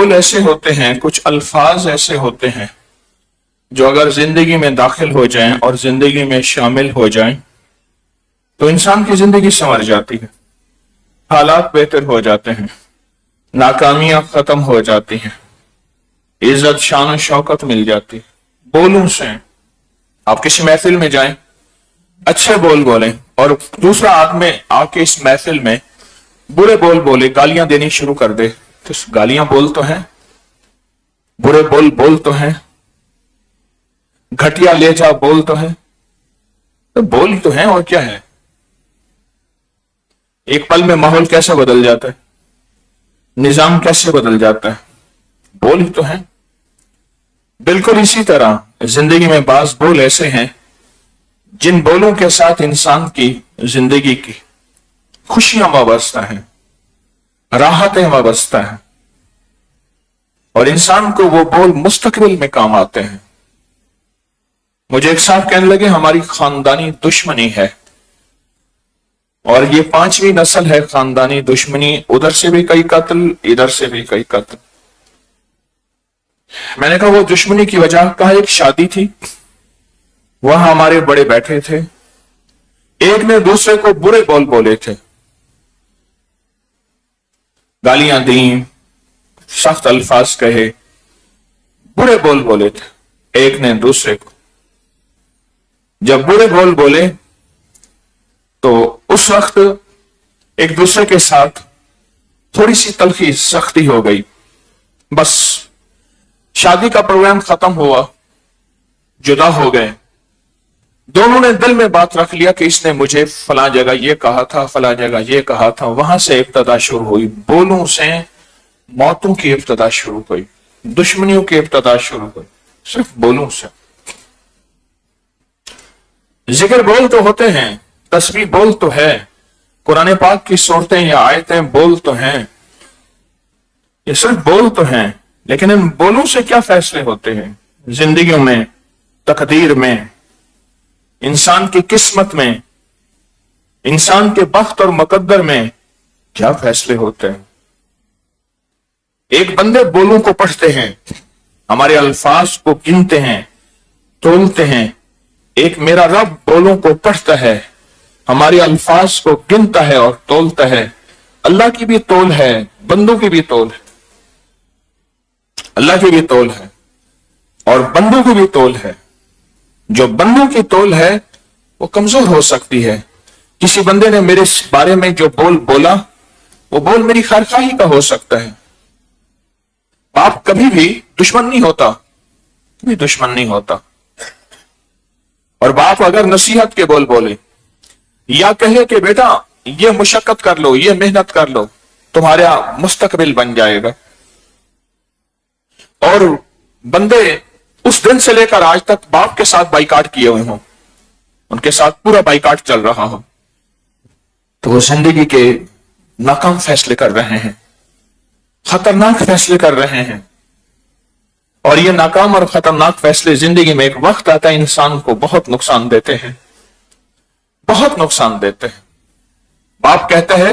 بول ایسے ہوتے ہیں، کچھ الفاظ ایسے ہوتے ہیں جو اگر زندگی میں داخل ہو جائیں اور زندگی میں شامل ہو جائیں تو انسان کی زندگی سنور جاتی ہے، حالات بہتر ہو جاتے ہیں، ناکامیاں ختم ہو جاتی ہیں، عزت شان و شوکت مل جاتی ہے۔ بولوں سے آپ کسی محفل میں جائیں، اچھے بول بولیں، اور دوسرا آدمی آ کے اس محفل میں برے بول بولے، گالیاں دینی شروع کر دے، تو گالیاں بول تو ہیں، برے بول تو ہیں، گھٹیا لے جا بول تو ہے، تو بول ہی تو ہیں، اور کیا ہے۔ ایک پل میں ماحول کیسے بدل جاتا ہے، نظام کیسے بدل جاتا ہے، بول ہی تو ہیں۔ بالکل اسی طرح زندگی میں بعض بول ایسے ہیں جن بولوں کے ساتھ انسان کی زندگی کی خوشیاں وابستہ ہیں، راحتیں وابستہ ہیں، اور انسان کو وہ بول مستقبل میں کام آتے ہیں۔ مجھے ایک صاحب کہنے لگے ہماری خاندانی دشمنی ہے، اور یہ 5ویں نسل ہے خاندانی دشمنی، ادھر سے بھی کئی قتل، ادھر سے بھی کئی قتل۔ میں نے کہا وہ دشمنی کی وجہ کہا ایک شادی تھی، وہاں ہمارے بڑے بیٹھے تھے، ایک نے دوسرے کو برے بول بولے تھے، گالیاں دیں، سخت الفاظ کہے، برے بول بولے تھے ایک نے دوسرے کو۔ جب برے بول بولے تو اس وقت ایک دوسرے کے ساتھ تھوڑی سی تلخی سختی ہو گئی، بس شادی کا پروگرام ختم ہوا، جدا ہو گئے، دونوں نے دل میں بات رکھ لیا کہ اس نے مجھے فلاں جگہ یہ کہا تھا، فلاں جگہ یہ کہا تھا۔ وہاں سے ابتدا شروع ہوئی، بولوں سے موتوں کی ابتدا شروع ہوئی، دشمنیوں کی ابتدا شروع ہوئی، صرف بولوں سے۔ ذکر بول تو ہوتے ہیں، تسبیح بول تو ہے، قرآن پاک کی صورتیں یا آیتیں بول تو ہیں، یہ صرف بول تو ہیں، لیکن ان بولوں سے کیا فیصلے ہوتے ہیں زندگیوں میں، تقدیر میں، انسان کی قسمت میں، انسان کے بخت اور مقدر میں کیا فیصلے ہوتے ہیں۔ ایک بندے بولوں کو پڑھتے ہیں، ہمارے الفاظ کو گنتے ہیں، تولتے ہیں۔ ایک میرا رب بولوں کو پڑھتا ہے، ہمارے الفاظ کو گنتا ہے اور تولتا ہے۔ اللہ کی بھی تول ہے، بندوں کی بھی تول ہے، اللہ کی بھی تول ہے اور بندوں کی بھی تول ہے۔ جو بندوں کی تول ہے وہ کمزور ہو سکتی ہے۔ کسی بندے نے میرے بارے میں جو بول بولا، وہ بول میری خیرخواہی کا ہو سکتا ہے۔ باپ کبھی بھی دشمن نہیں ہوتا، کبھی دشمن نہیں ہوتا، اور باپ اگر نصیحت کے بول بولے یا کہے کہ بیٹا یہ مشقت کر لو، یہ محنت کر لو، تمہارا مستقبل بن جائے گا، اور بندے اس دن سے لے کر آج تک باپ کے ساتھ بائیکاٹ کیے ہوئے ہوں، ان کے ساتھ پورا بائیکاٹ چل رہا ہو، تو وہ زندگی کے ناکام فیصلے کر رہے ہیں، خطرناک فیصلے کر رہے ہیں۔ اور یہ ناکام اور خطرناک فیصلے زندگی میں ایک وقت آتا ہے انسان کو بہت نقصان دیتے ہیں، بہت نقصان دیتے ہیں۔ باپ کہتا ہے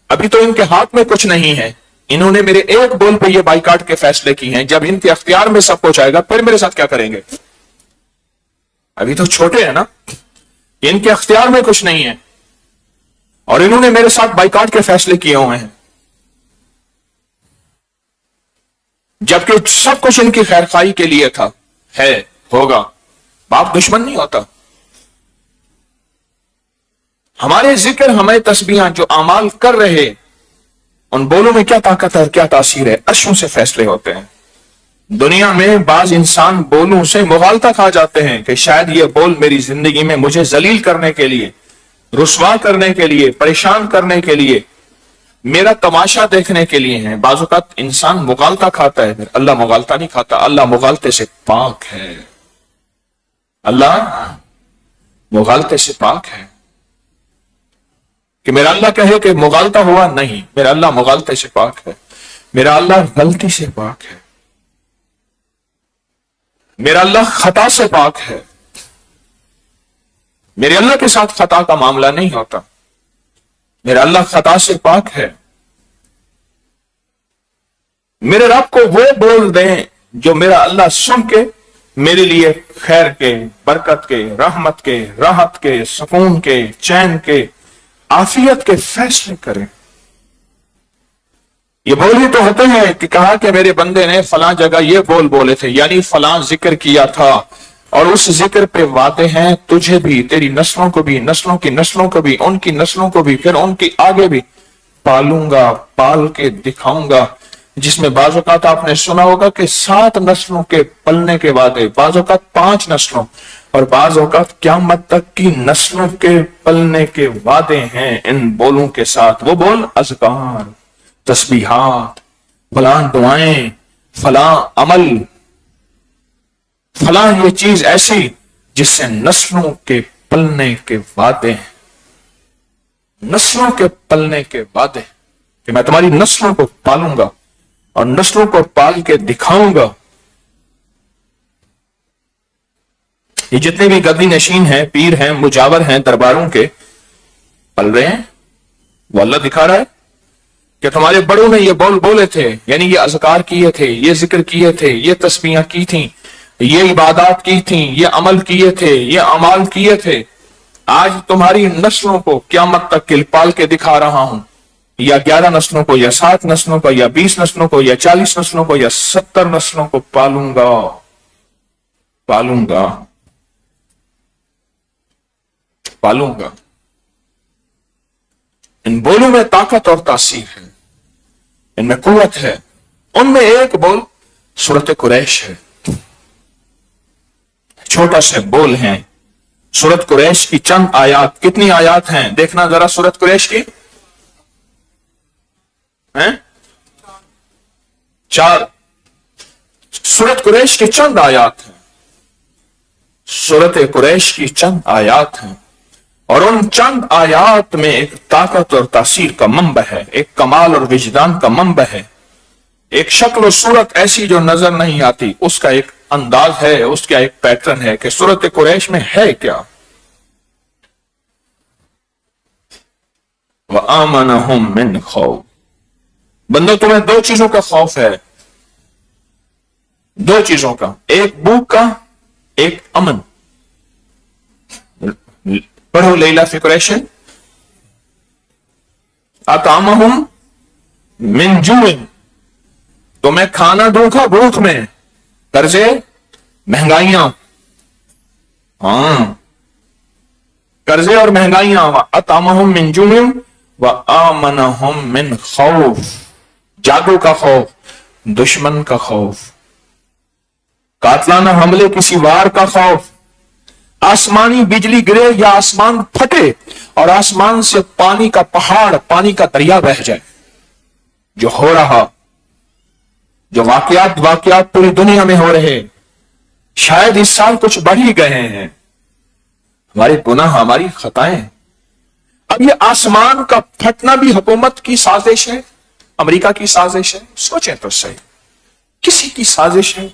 ابھی تو ان کے ہاتھ میں کچھ نہیں ہے، انہوں نے میرے ایک بول پہ یہ بائیکاٹ کے فیصلے کی ہیں، جب ان کے اختیار میں سب کچھ آئے گا پھر میرے ساتھ کیا کریں گے؟ ابھی تو چھوٹے ہیں نا، ان کے اختیار میں کچھ نہیں ہے، اور انہوں نے میرے ساتھ بائیکاٹ کے فیصلے کیے ہوئے ہیں، جبکہ سب کچھ ان کی خیرخواہی کے لیے تھا، ہے، ہوگا۔ باپ دشمن نہیں ہوتا۔ ہمارے ذکر، ہمارے تسبیحاں جو اعمال کر رہے، ان بولوں میں کیا طاقت ہے، کیا تاثیر ہے، عرشوں سے فیصلے ہوتے ہیں۔ دنیا میں بعض انسان بولوں سے مغالطہ کھا جاتے ہیں کہ شاید یہ بول میری زندگی میں مجھے ذلیل کرنے کے لیے، رسوا کرنے کے لیے، پریشان کرنے کے لیے، میرا تماشا دیکھنے کے لیے ہیں۔ بعض اوقات انسان مغالطہ کھاتا ہے، اللہ مغالطہ نہیں کھاتا، اللہ مغالطے سے پاک ہے، اللہ مغالطے سے پاک ہے۔ کہ میرا اللہ کہے کہ مغالطہ ہوا، نہیں، میرا اللہ مغالطے سے پاک ہے، میرا اللہ غلطی سے پاک ہے، میرا اللہ خطا سے پاک ہے، میرے اللہ کے ساتھ خطا کا معاملہ نہیں ہوتا، میرا اللہ خطا سے پاک ہے۔ میرے رب کو وہ بول دیں جو میرا اللہ سن کے میرے لیے خیر کے، برکت کے، رحمت کے، راحت کے، سکون کے، چین کے، عافیت کے فیصلے کریں۔ یہ بول ہی تو ہوتے ہیں کہ کہا کہ میرے بندے نے فلاں جگہ یہ بول بولے تھے، یعنی فلاں ذکر کیا تھا، اور اس ذکر پہ وعدے ہیں تجھے بھی، تیری نسلوں کو بھی، نسلوں کی نسلوں کو بھی، ان کی نسلوں کو بھی، پھر ان کی آگے بھی پالوں گا، پال کے دکھاؤں گا، جس میں بعض اوقات آپ نے سنا ہوگا کہ 7 نسلوں کے پلنے کے وعدے، بعض اوقات 5 نسلوں، اور بعض اوقات قیامت تک کی نسلوں کے پلنے کے وعدے ہیں ان بولوں کے ساتھ۔ وہ بول اذکار، تسبیحات، فلاں دعائیں، فلاں عمل، فلاں یہ چیز ایسی جس سے نسلوں کے پلنے کے وعدے ہیں، نسلوں کے پلنے کے وعدے کہ میں تمہاری نسلوں کو پالوں گا اور نسلوں کو پال کے دکھاؤں گا۔ یہ جتنے بھی گدی نشین ہیں، پیر ہیں، مجاور ہیں درباروں کے، پل رہے ہیں، وہ اللہ دکھا رہا ہے کہ تمہارے بڑوں نے یہ بول بولے تھے، یعنی یہ اذکار کیے تھے، یہ ذکر کیے تھے، یہ تسبیحاں کی تھیں، یہ عبادات کی تھیں، یہ عمل کیے تھے، یہ اعمال کیے تھے، آج تمہاری نسلوں کو قیامت تک کل پال کے دکھا رہا ہوں، یا 11 نسلوں کو، یا 7 نسلوں کو، یا 20 نسلوں کو، یا 40 نسلوں کو، یا 70 نسلوں کو پالوں گا، پالوں گا، پالوں گا۔ ان بولوں میں طاقت اور تاثیر ہے، ان میں قوت ہے۔ ان میں ایک بول سورت قریش ہے، چھوٹا سے بول ہیں، سورت قریش کی چند آیات۔ کتنی آیات ہیں دیکھنا ذرا سورت قریش کی؟ 4۔ سورت قریش کی چند آیات ہیں، سورت قریش کی چند آیات ہیں، اور ان چند آیات میں ایک طاقت اور تاثیر کا منبع ہے، ایک کمال اور وجدان کا منبع ہے، ایک شکل و صورت ایسی جو نظر نہیں آتی، اس کا ایک انداز ہے، اس کا ایک پیٹرن ہے کہ سورت قریش میں ہے کیا۔ وَآمَنَهُم مِّنْ خَوْفٍ، بندو تمہیں 2 چیزوں کا خوف ہے، 2 چیزوں کا، ایک بھوک کا، ایک امن۔ پڑھو لیلا فی قریش، اطعمہم من جوع، تمہیں کھانا دوں گا بھوک میں، قرضے، مہنگائیاں، قرضے اور مہنگائیاں، اطعمہم من جوع وآمنہم من خوف، جادو کا خوف، دشمن کا خوف، قاتلانہ حملے، کسی وار کا خوف، آسمانی بجلی گرے یا آسمان پھٹے اور آسمان سے پانی کا پہاڑ، پانی کا دریا بہہ جائے، جو ہو رہا، جو واقعات پوری دنیا میں ہو رہے، شاید اس سال کچھ بڑھ ہی گئے ہیں، ہمارے گناہ، ہماری خطائیں۔ اب یہ آسمان کا پھٹنا بھی حکومت کی سازش ہے، امریکہ کی سازش ہے؟ سوچیں تو صحیح، کسی کی سازش ہے؟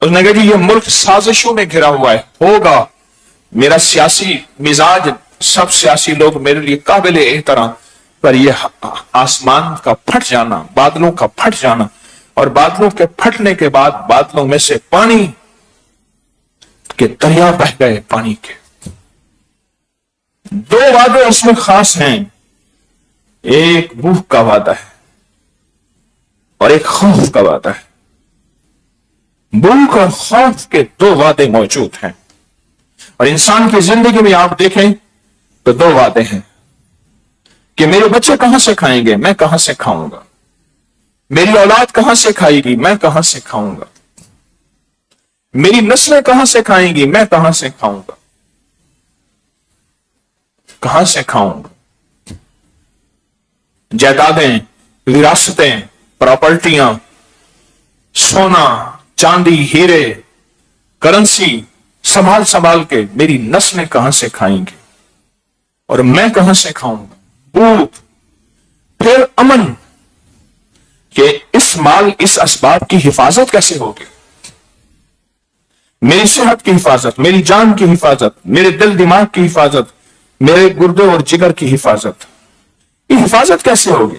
اس نے کہا جی یہ ملک سازشوں میں گھرا ہوا ہے، ہوگا، میرا سیاسی مزاج، سب سیاسی لوگ میرے لیے قابل احترام، پر یہ آسمان کا پھٹ جانا، بادلوں کا پھٹ جانا، اور بادلوں کے پھٹنے کے بعد بادلوں میں سے پانی کے دریا بہ گئے، پانی کے۔ 2 وعدے اس میں خاص ہیں، ایک بھوک کا وعدہ ہے اور ایک خوف کا وعدہ ہے۔ بھوک اور خوف کے 2 وعدے موجود ہیں، اور انسان کی زندگی میں آپ دیکھیں تو 2 وعدے ہیں کہ میرے بچے کہاں سے کھائیں گے، میں کہاں سے کھاؤں گا، میری اولاد کہاں سے کھائے گی، میں کہاں سے کھاؤں گا، میری نسلیں کہاں سے کھائیں گی، میں کہاں سے کھاؤں گا، کہاں سے کھاؤں گا۔ جائیدادیں، وراثتیں، پراپرٹیاں، سونا، چاندی، ہیرے، کرنسی سنبھال سنبھال کے میری نسلیں کہاں سے کھائیں گی اور میں کہاں سے کھاؤں گا۔ بھوک، پھر امن کہ اس مال، اس اسباب کی حفاظت کیسے ہوگی، میری صحت کی حفاظت، میری جان کی حفاظت، میرے دل دماغ کی حفاظت، میرے گردے اور جگر کی حفاظت، یہ حفاظت کیسے ہوگی۔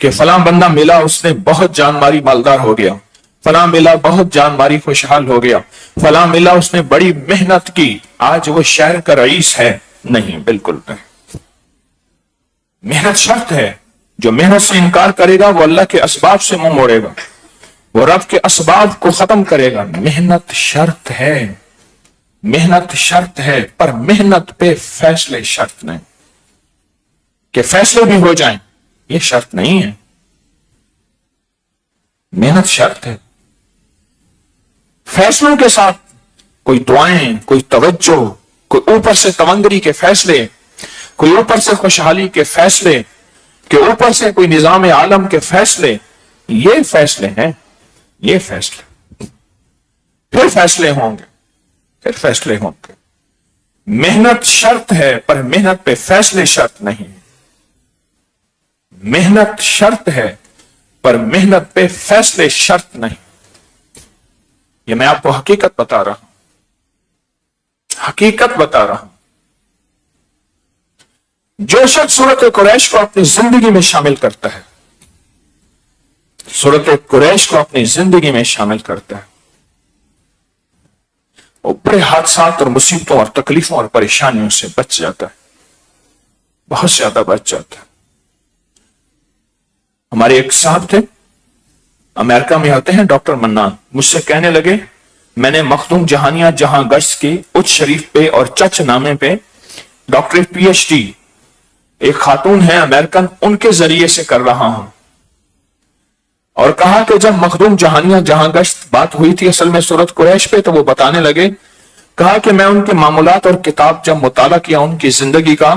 کہ فلاں بندہ ملا اس نے بہت جان ماری مالدار ہو گیا، فلاں ملا بہت جان ماری خوشحال ہو گیا، فلاں ملا اس نے بڑی محنت کی آج وہ شہر کا رئیس ہے. نہیں، بالکل نہیں. محنت شرط ہے. جو محنت سے انکار کرے گا وہ اللہ کے اسباب سے منہ موڑے گا، وہ رب کے اسباب کو ختم کرے گا. محنت شرط ہے، محنت شرط ہے، پر محنت پہ فیصلے شرط نہیں. کہ فیصلے بھی ہو جائیں یہ شرط نہیں ہے. محنت شرط ہے. فیصلوں کے ساتھ کوئی دعائیں، کوئی توجہ، کوئی اوپر سے تونگری کے فیصلے، کوئی اوپر سے خوشحالی کے فیصلے، کہ اوپر سے کوئی نظام عالم کے فیصلے، یہ فیصلے ہیں. یہ فیصلے پھر فیصلے ہوں گے، پھر فیصلے ہوں گے. محنت شرط ہے پر محنت پہ فیصلے شرط نہیں. محنت شرط ہے پر محنت پہ فیصلے شرط نہیں. یہ میں آپ کو حقیقت بتا رہا ہوں، حقیقت بتا رہا ہوں. جو شخص سورت قریش کو اپنی زندگی میں شامل کرتا ہے، سورت قریش کو اپنی زندگی میں شامل کرتا ہے، وہ بڑے حادثات اور مصیبتوں اور تکلیفوں اور پریشانیوں سے بچ جاتا ہے، بہت زیادہ بچ جاتا ہے. ہمارے ایک صاحب تھے، امریکہ میں ہوتے ہیں، ڈاکٹر منان، مجھ سے کہنے لگے میں نے مخدوم جہانیہ جہاں گشت کی اچ شریف پہ اور چچ نامے پہ ڈاکٹریٹ پی ایچ ڈی ایک خاتون ہے امریکن، ان کے ذریعے سے کر رہا ہوں. اور کہا کہ جب مخدوم جہانیہ جہاں گشت بات ہوئی تھی اصل میں سورت قریش پہ، تو وہ بتانے لگے، کہا کہ میں ان کے معمولات اور کتاب جب مطالعہ کیا ان کی زندگی کا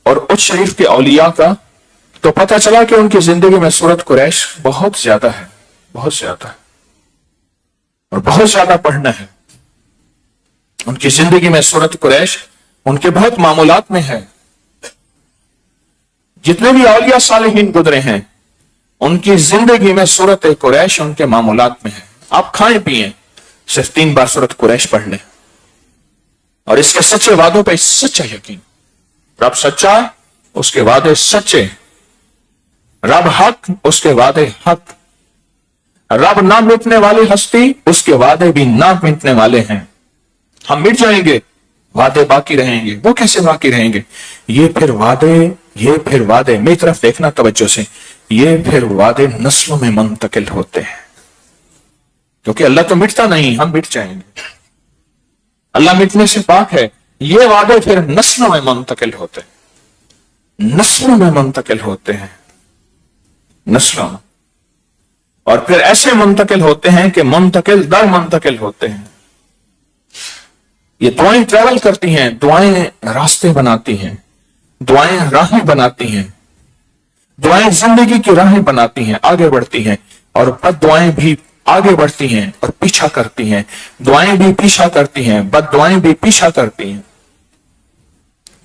اور اچ شریف کے اولیاء کا، تو پتہ چلا کہ ان کی زندگی میں سورت قریش بہت زیادہ ہے، بہت زیادہ ہے، اور بہت زیادہ پڑھنا ہے. ان کی زندگی میں سورت قریش ان کے بہت معمولات میں ہے. جتنے بھی اولیاء صالحین گزرے ہیں ان کی زندگی میں سورت قریش ان کے معمولات میں ہے. آپ کھائیں پیئیں صرف 3 بار سورت قریش پڑھ لیں، اور اس کے سچے وعدوں پہ سچا یقین. رب سچا، اس کے وعدے سچے. رب حق، اس کے وعدے حق. رب نہ مٹنے والی ہستی، اس کے وعدے بھی نہ مٹنے والے ہیں. ہم مٹ جائیں گے، وعدے باقی رہیں گے. وہ کیسے باقی رہیں گے؟ یہ پھر وعدے میری طرف دیکھنا توجہ سے، یہ پھر وعدے نسلوں میں منتقل ہوتے ہیں. کیونکہ اللہ تو مٹتا نہیں، ہم مٹ جائیں گے. اللہ مٹنے سے پاک ہے. یہ وعدے پھر نسلوں میں منتقل ہوتے ہیں، نسلوں میں منتقل ہوتے ہیں، نسلوں میں. اور پھر ایسے منتقل ہوتے ہیں کہ منتقل در منتقل ہوتے ہیں. یہ دعائیں ٹریول کرتی ہیں، دعائیں راستے بناتی ہیں، دعائیں راہیں بناتی ہیں، دعائیں زندگی کی راہیں بناتی ہیں، آگے بڑھتی ہیں. اور بد دعائیں بھی آگے بڑھتی ہیں اور پیچھا کرتی ہیں. دعائیں بھی پیچھا کرتی ہیں، بد دعائیں بھی پیچھا کرتی ہیں.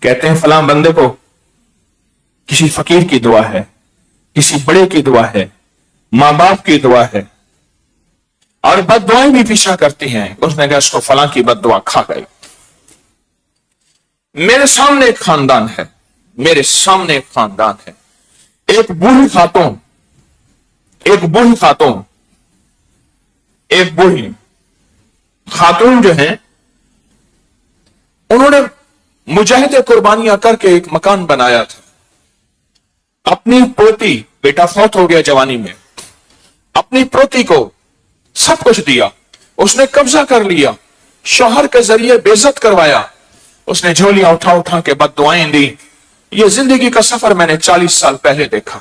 کہتے ہیں فلاں بندے کو کسی فقیر کی دعا ہے، کسی بڑے کی دعا ہے، ماں باپ کی دعا ہے، اور بد دعائیں بھی پیچھا کرتی ہیں. اس نے کہا اس کو فلاں کی بد دعا کھا گئی. میرے سامنے ایک خاندان ہے، میرے سامنے ایک خاندان ہے. ایک بوڑھی خاتون، ایک بوڑھی خاتون، ایک بوڑھی خاتون جو ہیں، انہوں نے مجاہد قربانیاں کر کے ایک مکان بنایا تھا. اپنی پوتی، بیٹا فوت ہو گیا جوانی میں، اپنی پوتی کو سب کچھ دیا، اس نے قبضہ کر لیا، شوہر کے ذریعے بے عزت کروایا، اس نے جھولیاں اٹھا اٹھا کے بد دعائیں دی. یہ زندگی کا سفر میں نے 40 سال پہلے دیکھا.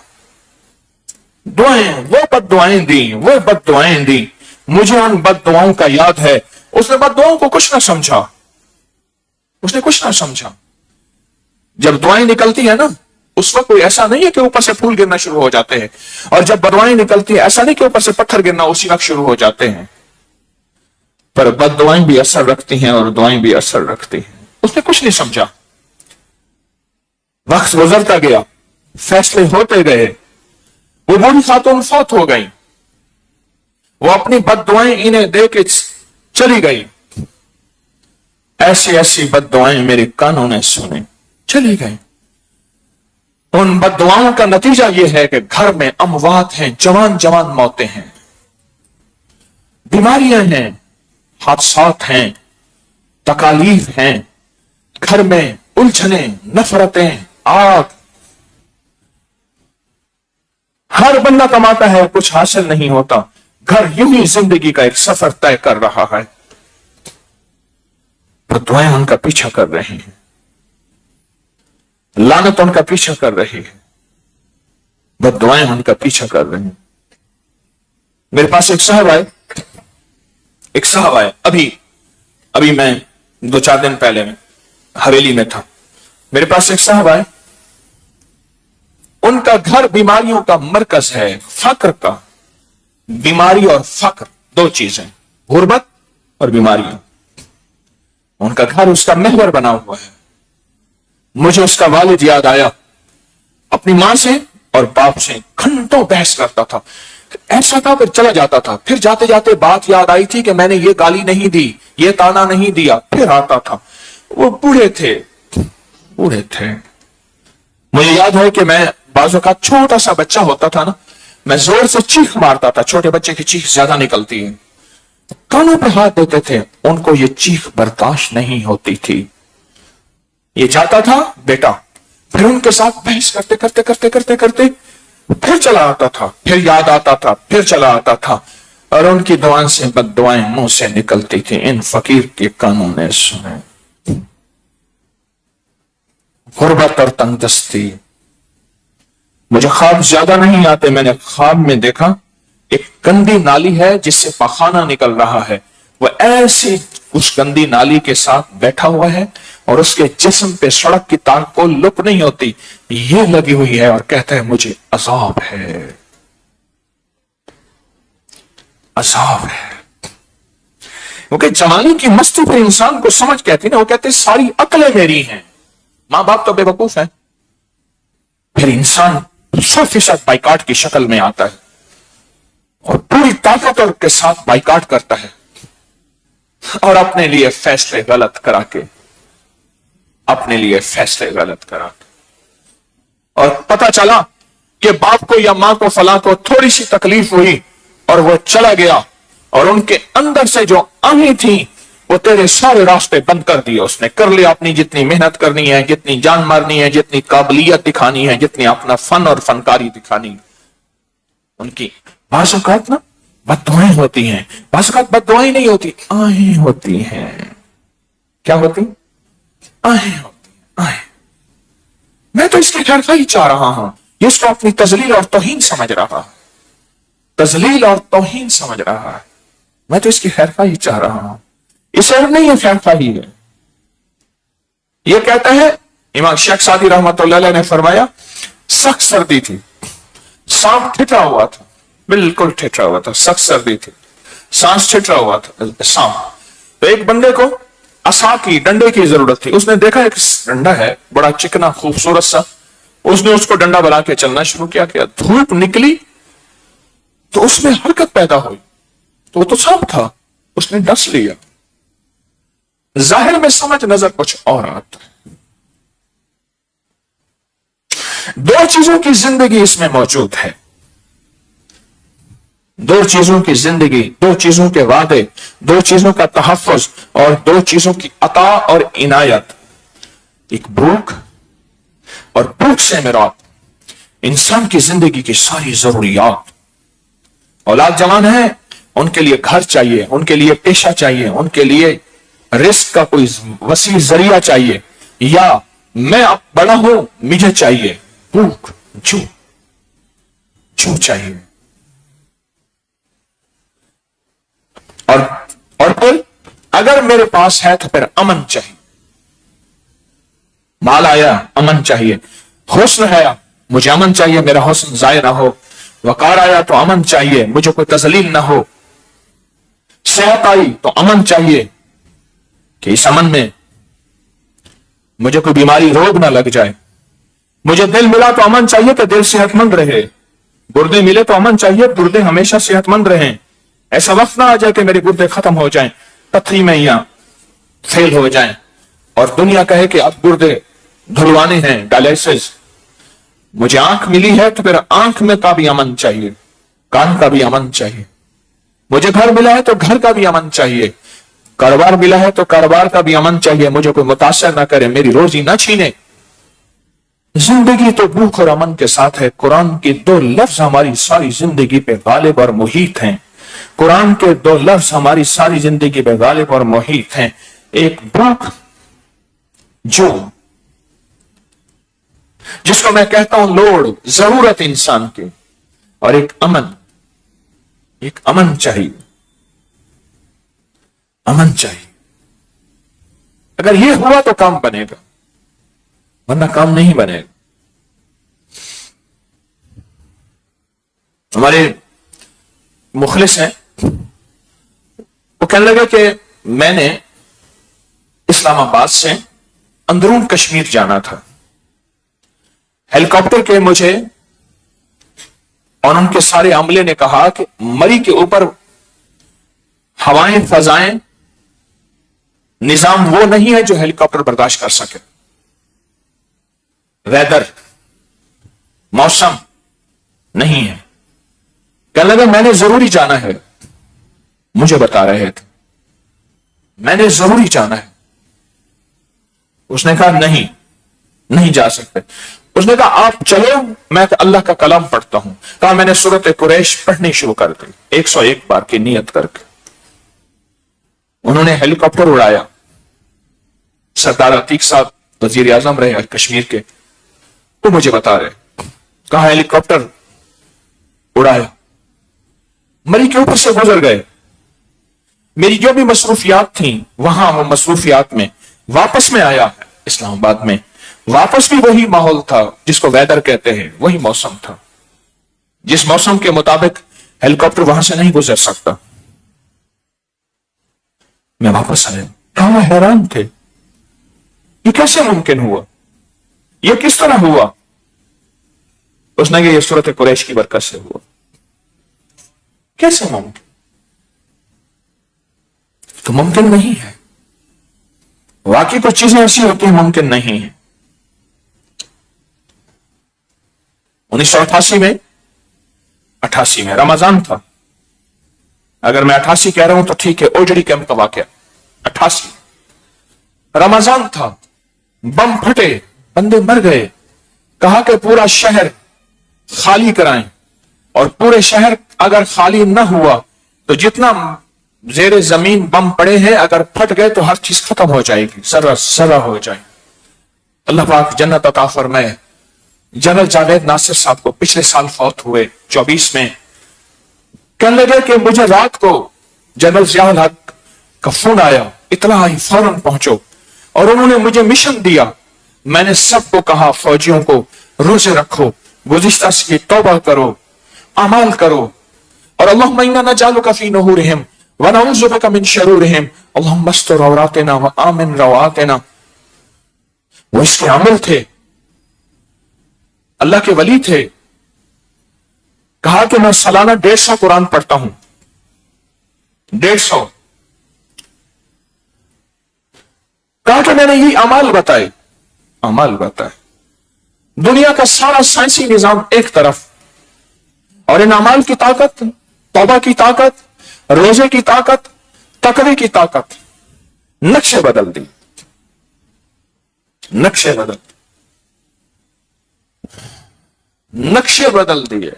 دعائیں، وہ بد دعائیں دی، وہ بد دعائیں دی. مجھے ان بد دعاؤں کا یاد ہے. اس نے بد دعاؤں کو کچھ نہ سمجھا، اس نے کچھ نہ سمجھا. جب دعائیں نکلتی ہیں نا، اس وقت کوئی ایسا نہیں ہے کہ اوپر سے پھول گرنا شروع ہو جاتے ہیں، اور جب بدوائیں نکلتی ہیں ایسا نہیں کہ اوپر سے پتھر گرنا اسی وقت شروع ہو جاتے ہیں. پر بد دعائیں بھی اثر رکھتی ہیں اور دعائیں بھی اثر رکھتی ہیں. اس نے کچھ نہیں سمجھا. وقت گزرتا گیا، فیصلے ہوتے گئے. وہ بوڑھی خاتون فوت ہو گئی، وہ اپنی بد دعائیں انہیں دے کے چلی گئی. ایسی ایسی بد دعائیں میرے کانوں نے سنی، چلی گئی. ان بد دعاؤں کا نتیجہ یہ ہے کہ گھر میں اموات ہیں، جوان جوان موتیں ہیں، بیماریاں ہیں، حادثات ہیں، تکالیف ہیں، گھر میں الجھنیں، نفرتیں، آگ۔ ہر بندہ کماتا ہے، کچھ حاصل نہیں ہوتا، گھر یوں ہی زندگی کا ایک سفر طے کر رہا ہے، بد دعائیں ان کا پیچھا کر رہی ہیں، لعنت ان کا پیچھا کر رہی ہے، بد دعائیں ان کا پیچھا کر رہی ہیں۔ میرے پاس ایک صاحب آئے، ابھی میں 2-4 دن پہلے میں حویلی میں تھا، میرے پاس ایک صاحب آئے، ان کا گھر بیماریوں کا مرکز ہے، فقر کا، بیماری اور فقر 2 چیزیں، غربت اور بیماریاں، ان کا گھر اس کا محور بنا ہوا ہے۔ مجھے اس کا والد یاد آیا، اپنی ماں سے اور باپ سے گھنٹوں بحث کرتا تھا، ایسا تھا، پھر چلا جاتا تھا، پھر جاتے جاتے بات یاد آئی تھی کہ میں نے یہ گالی نہیں دی، یہ تانا نہیں دیا، پھر آتا تھا۔ وہ بوڑھے تھے۔ مجھے یاد ہے کہ میں بعض اوقات چھوٹا سا بچہ ہوتا تھا نا، میں زور سے چیخ مارتا تھا، چھوٹے بچے کی چیخ زیادہ نکلتی ہے، کانوں پہ ہاتھ دیتے تھے، ان کو یہ چیخ برداشت نہیں ہوتی تھی، یہ چاہتا تھا بیٹا، پھر ان کے ساتھ بحث کرتے پھر چلا آتا تھا، پھر یاد آتا تھا، پھر چلا آتا تھا، اور ان کی دعائیں سے بد دعائیں منہ سے نکلتی تھی۔ ان فقیر کے کانوں نے سنے۔ غربت اور تنگ دستی۔ مجھے خواب زیادہ نہیں آتے، میں نے خواب میں دیکھا ایک گندی نالی ہے جس سے پخانہ نکل رہا ہے، وہ ایسی اس گندی نالی کے ساتھ بیٹھا ہوا ہے اور اس کے جسم پہ سڑک کی تار کو لک نہیں ہوتی، یہ لگی ہوئی ہے، اور کہتا ہے مجھے عذاب ہے، عذاب ہے۔ کیونکہ جوانی کی مستی پہ انسان کو سمجھ کہتی نا، وہ کہتے ساری عقلیں میری ہیں، ماں باپ تو بے وقوف ہیں، پھر انسان 100% بائیکاٹ کی شکل میں آتا ہے اور پوری طاقت کے ساتھ بائیکاٹ کرتا ہے، اور اپنے لیے فیصلے غلط کرا کے اور پتہ چلا کہ باپ کو یا ماں کو فلاں کو تھوڑی سی تکلیف ہوئی اور وہ چلا گیا، اور ان کے اندر سے جو آہیں تھیں وہ تیرے سارے راستے بند کر دیے، اس نے کر لیا اپنی جتنی محنت کرنی ہے، جتنی جان مارنی ہے، جتنی قابلیت دکھانی ہے، جتنی اپنا فن اور فنکاری دکھانی، ان کی بعض اوقات نا بد دعائیں ہوتی ہیں، بعض اوقات بد دعائیں نہیں ہوتی، آہیں ہوتی ہیں۔ کیا ہوتی؟ آہیں ہوتی ہیں، آہیں۔ میں تو اس کی خیرخواہی چاہ رہا ہوں، یہ اس کو اپنی تذلیل اور توہین سمجھ رہا ہے، تذلیل اور توہین سمجھ رہا ہے، میں تو اس کی خیرخواہی چاہ رہا ہوں، اس عرب نہیں، یہ خیرخواہی ہے۔ یہ کہتا ہے، امام شیخ سعدی رحمۃ اللہ علیہ نے فرمایا، سخت سردی تھی، سانپ ٹھٹرا ہوا تھا، بالکل ٹھٹرا ہوا تھا، سخت سردی تھی، سانس ٹھٹرا ہوا تھا سانپ، تو ایک بندے کو عصا کی، ڈنڈے کی ضرورت تھی، اس نے دیکھا ایک ڈنڈا ہے بڑا چکنا خوبصورت سا، اس نے اس کو ڈنڈا بنا کے چلنا شروع کیا، دھوپ نکلی تو اس میں حرکت پیدا ہوئی، تو وہ تو سانپ تھا، اس نے ڈس لیا، ظاہر میں سمجھ، نظر کچھ اور آتا ہے۔ 2 چیزوں کی زندگی اس میں موجود ہے، 2 چیزوں کی زندگی، 2 چیزوں کے وعدے، 2 چیزوں کا تحفظ اور 2 چیزوں کی عطا اور عنایت، ایک بھوک، اور بھوک سے مراد انسان کی زندگی کی ساری ضروریات۔ اولاد جوان ہے، ان کے لیے گھر چاہیے، ان کے لیے پیشہ چاہیے، ان کے لیے رزق کا کوئی وسیع ذریعہ چاہیے، یا میں اب بڑا ہوں مجھے چاہیے، بھوک، جو چاہیے، اور پھر اگر میرے پاس ہے تو پھر امن چاہیے، مال آیا امن چاہیے، حسن ہے مجھے امن چاہیے، میرا حسن ضائع نہ ہو، وقار آیا تو امن چاہیے، مجھے کوئی تذلیل نہ ہو، صحت آئی تو امن چاہیے کہ اس امن میں مجھے کوئی بیماری روگ نہ لگ جائے، مجھے دل ملا تو امن چاہیے کہ دل صحت مند رہے، گردے ملے تو امن چاہیے گردے ہمیشہ صحت مند رہیں، ایسا وقت نہ آ جائے کہ میرے گردے ختم ہو جائیں، پتھری میں یا فیل ہو جائیں، اور دنیا کہے کہ اب گردے دھلوانے ہیں، ڈائلیسس، مجھے آنکھ ملی ہے تو پھر آنکھ میں کا بھی امن چاہیے، کان کا بھی امن چاہیے. مجھے گھر ملا ہے تو گھر کا بھی امن چاہیے، کاروبار ملا ہے تو کاروبار کا بھی امن چاہیے، مجھے کوئی متاثر نہ کرے، میری روزی نہ چھینے. زندگی تو بھوک اور امن کے ساتھ ہے. قرآن کے 2 لفظ ہماری ساری زندگی پہ غالب اور محیط ہیں. قرآن کے 2 لفظ ہماری ساری زندگی پہ غالب اور محیط ہیں. ایک بھوک جو جس کو میں کہتا ہوں لوڑ، ضرورت انسان کی، اور ایک امن چاہیے. امن چاہیے. اگر یہ ہوا تو کام بنے گا، ورنہ کام نہیں بنے گا. ہمارے مخلص ہیں، وہ کہنے لگے کہ میں نے اسلام آباد سے اندرون کشمیر جانا تھا. ہیلی کاپٹر کے مجھے اور ان کے سارے عملے نے کہا کہ مری کے اوپر ہوائیں، فضائیں، نظام وہ نہیں ہے جو ہیلی کاپٹر برداشت کر سکے. ویدر، موسم نہیں ہے. کہنے لگا میں نے ضروری جانا ہے. مجھے بتا رہے تھے میں نے ضروری جانا ہے. اس نے کہا نہیں جا سکتے. اس نے کہا آپ چلو، میں اللہ کا کلام پڑھتا ہوں. کہا میں نے سورۃ قریش پڑھنی شروع کر دی 101 بار کی نیت کر کے. انہوں نے ہیلی کاپٹر اڑایا. سردار عتیق صاحب وزیر اعظم رہے کشمیر کے، تو مجھے بتا رہے، کہا ہیلی کاپٹر اڑایا، مری کے اوپر سے گزر گئے. میری جو بھی مصروفیات تھیں وہاں، وہ مصروفیات میں واپس میں آیا اسلام آباد میں. واپس بھی وہی ماحول تھا جس کو ویدر کہتے ہیں، وہی موسم تھا جس موسم کے مطابق ہیلی کاپٹر وہاں سے نہیں گزر سکتا. میں واپس آیا. کہاں حیران تھے، یہ کیسے ممکن ہوا، یہ کس طرح ہوا. اس نے کہا یہ سورۃ قریش کی برکت سے ہوا. کیسے ممکن؟ تو ممکن نہیں ہے. واقعی کچھ چیزیں ایسی ہوتی ہیں ممکن نہیں ہے. 1988 میں رمضان تھا. اگر میں 88 کہہ رہا ہوں تو ٹھیک ہے، اوجڑی کیمپ کا واقعہ 88 رمضان تھا. بم پھٹے، بندے مر گئے. کہا کہ پورا شہر خالی کرائیں، اور پورے شہر اگر خالی نہ ہوا تو جتنا زیر زمین بم پڑے ہیں اگر پھٹ گئے تو ہر چیز ختم ہو جائے گی، ذرہ ہو جائے. اللہ پاک جنت عطا فرمائے. جنرل جاوید ناصر صاحب کو پچھلے سال فوت ہوئے 24 میں. کہنے لگے کہ مجھے رات کو جنرل ضیاء الحق کا فون آیا، اطلاع آئی، فوراً پہنچو. اور انہوں نے مجھے مشن دیا. میں نے سب کو کہا فوجیوں کو روزے رکھو، گزشتہ سے توبہ کرو، اعمال کرو، اور اللہم انا نجعلک فی نحورہم ونعوذ بک من شرورہم اللہم استر عوراتنا وآمن رواتنا. وہ اس کے عمل تھے، اللہ کے ولی تھے. کہا کہ میں سالانہ 150 قرآن پڑھتا ہوں. 150. کہا کہ میں نے یہ اعمال بتائے. دنیا کا سارا سائنسی نظام ایک طرف، اور ان اعمال کی طاقت، توبہ کی طاقت، روزے کی طاقت، تقوی کی طاقت نقشے بدل دی. نقشے بدل دیے.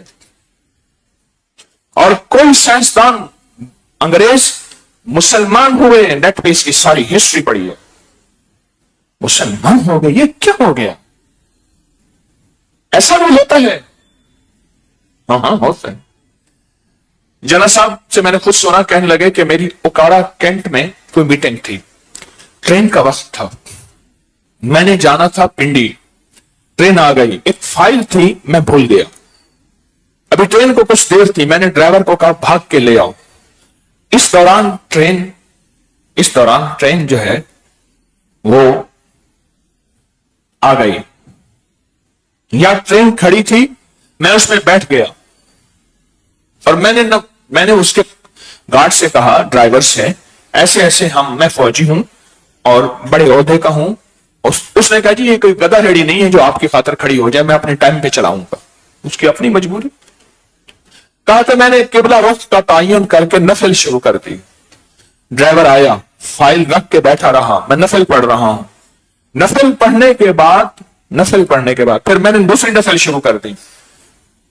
اور کوئی سائنسدان انگریز مسلمان ہوئے، نیٹ پہ اس کی ساری ہسٹری پڑھی ہے. مسلمان ہو گئے، یہ کیا ہو گیا؟ ایسا بھی ہوتا ہے. ہاں ہوتا ہے. جنرل صاحب سے میں نے خود سنا، کہنے لگے کہ میری اوکاڑا کینٹ میں کوئی میٹنگ تھی، ٹرین کا وقت تھا، میں نے جانا تھا پنڈی. ٹرین آ گئی، ایک فائل تھی میں بھول گیا. ابھی ٹرین کو کچھ دیر تھی، میں نے ڈرائیور کو کہا بھاگ کے لے آؤ. اس دوران ٹرین جو ہے وہ آ گئی، یا ٹرین کھڑی تھی، میں اس میں بیٹھ گیا. اور میں نے اس کے گارڈ سے کہا، ڈرائیور سے، ایسے میں فوجی ہوں اور بڑے عہدے کا ہوں، اس نے کہا جی یہ کوئی گدھا ریڈی نہیں ہے جو آپ کی خاطر کھڑی ہو جائے، میں اپنے ٹائم پہ چلاؤں گا، اس کی اپنی مجبوری۔ کہا کہ میں نے قبلہ رخ کا تعین کر کے نفل شروع کر دی، ڈرائیور آیا، فائل رکھ کے بیٹھا رہا، میں نفل پڑھ رہا ہوں، نفل پڑھنے کے بعد پھر میں نے دوسری نفل شروع کر دی،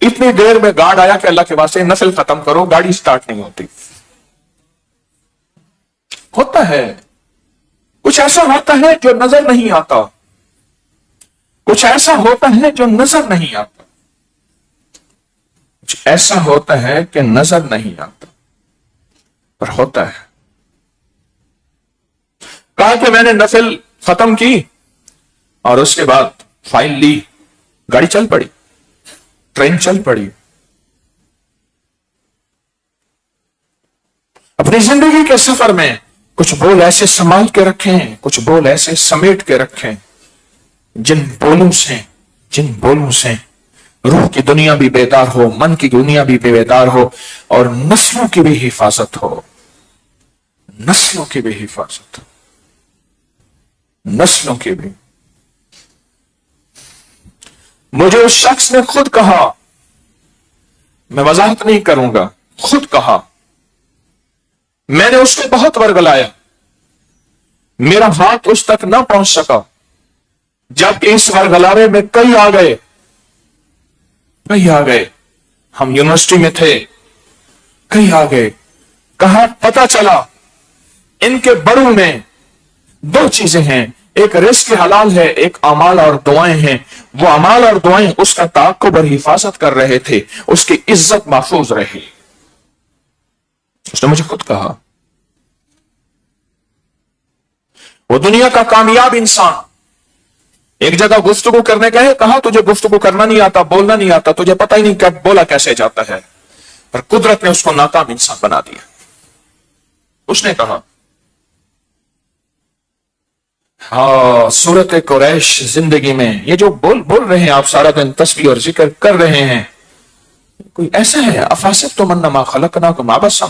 اتنی دیر میں گارڈ آیا کہ اللہ کے واسطے نفل ختم کرو، گاڑی سٹارٹ نہیں ہوتی۔ ہوتا ہے کچھ ایسا ہوتا ہے جو نظر نہیں آتا، کچھ ایسا ہوتا ہے جو نظر نہیں آتا، کچھ ایسا ہوتا ہے کہ نظر نہیں آتا پر ہوتا ہے۔ کہا کہ میں نے نفل ختم کی اور اس کے بعد فائل لی، گاڑی چل پڑی، ٹرین چل پڑی۔ اپنی زندگی کے سفر میں کچھ بول ایسے سنبھال کے رکھیں، کچھ بول ایسے سمیٹ کے رکھیں جن بولوں سے روح کی دنیا بھی بیدار ہو، من کی دنیا بھی بیدار ہو، اور نسلوں کی بھی حفاظت ہو، نسلوں کی بھی حفاظت ہو، نسلوں کی بھی۔ مجھے اس شخص نے خود کہا، میں وضاحت نہیں کروں گا، خود کہا، میں نے اس کو بہت ورگلایا، میرا ہاتھ اس تک نہ پہنچ سکا، جبکہ اس ورگلاوے میں کئی آ گئے، ہم یونیورسٹی میں تھے، کئی آ گئے۔ کہاں پتا چلا ان کے بڑوں میں دو چیزیں ہیں، ایک رزق حلال ہے، ایک اعمال اور دعائیں ہیں۔ وہ اعمال اور دعائیں اس کا تعاقب اور حفاظت کر رہے تھے، اس کی عزت محفوظ رہی۔ اس نے مجھے خود کہا، وہ دنیا کا کامیاب انسان ایک جگہ گفتگو کرنے گئے، کہا تجھے گفتگو کرنا نہیں آتا، بولنا نہیں آتا، تجھے پتہ ہی نہیں کہ بولا کیسے جاتا ہے، پر قدرت نے اس کو ناکام انسان بنا دیا۔ اس نے کہا، ہاں صورت قریش زندگی میں یہ جو بول رہے ہیں آپ، سارا دن تسبیح اور ذکر کر رہے ہیں، کوئی ایسا ہے؟ افحسبتم انما خلقناکم عبثا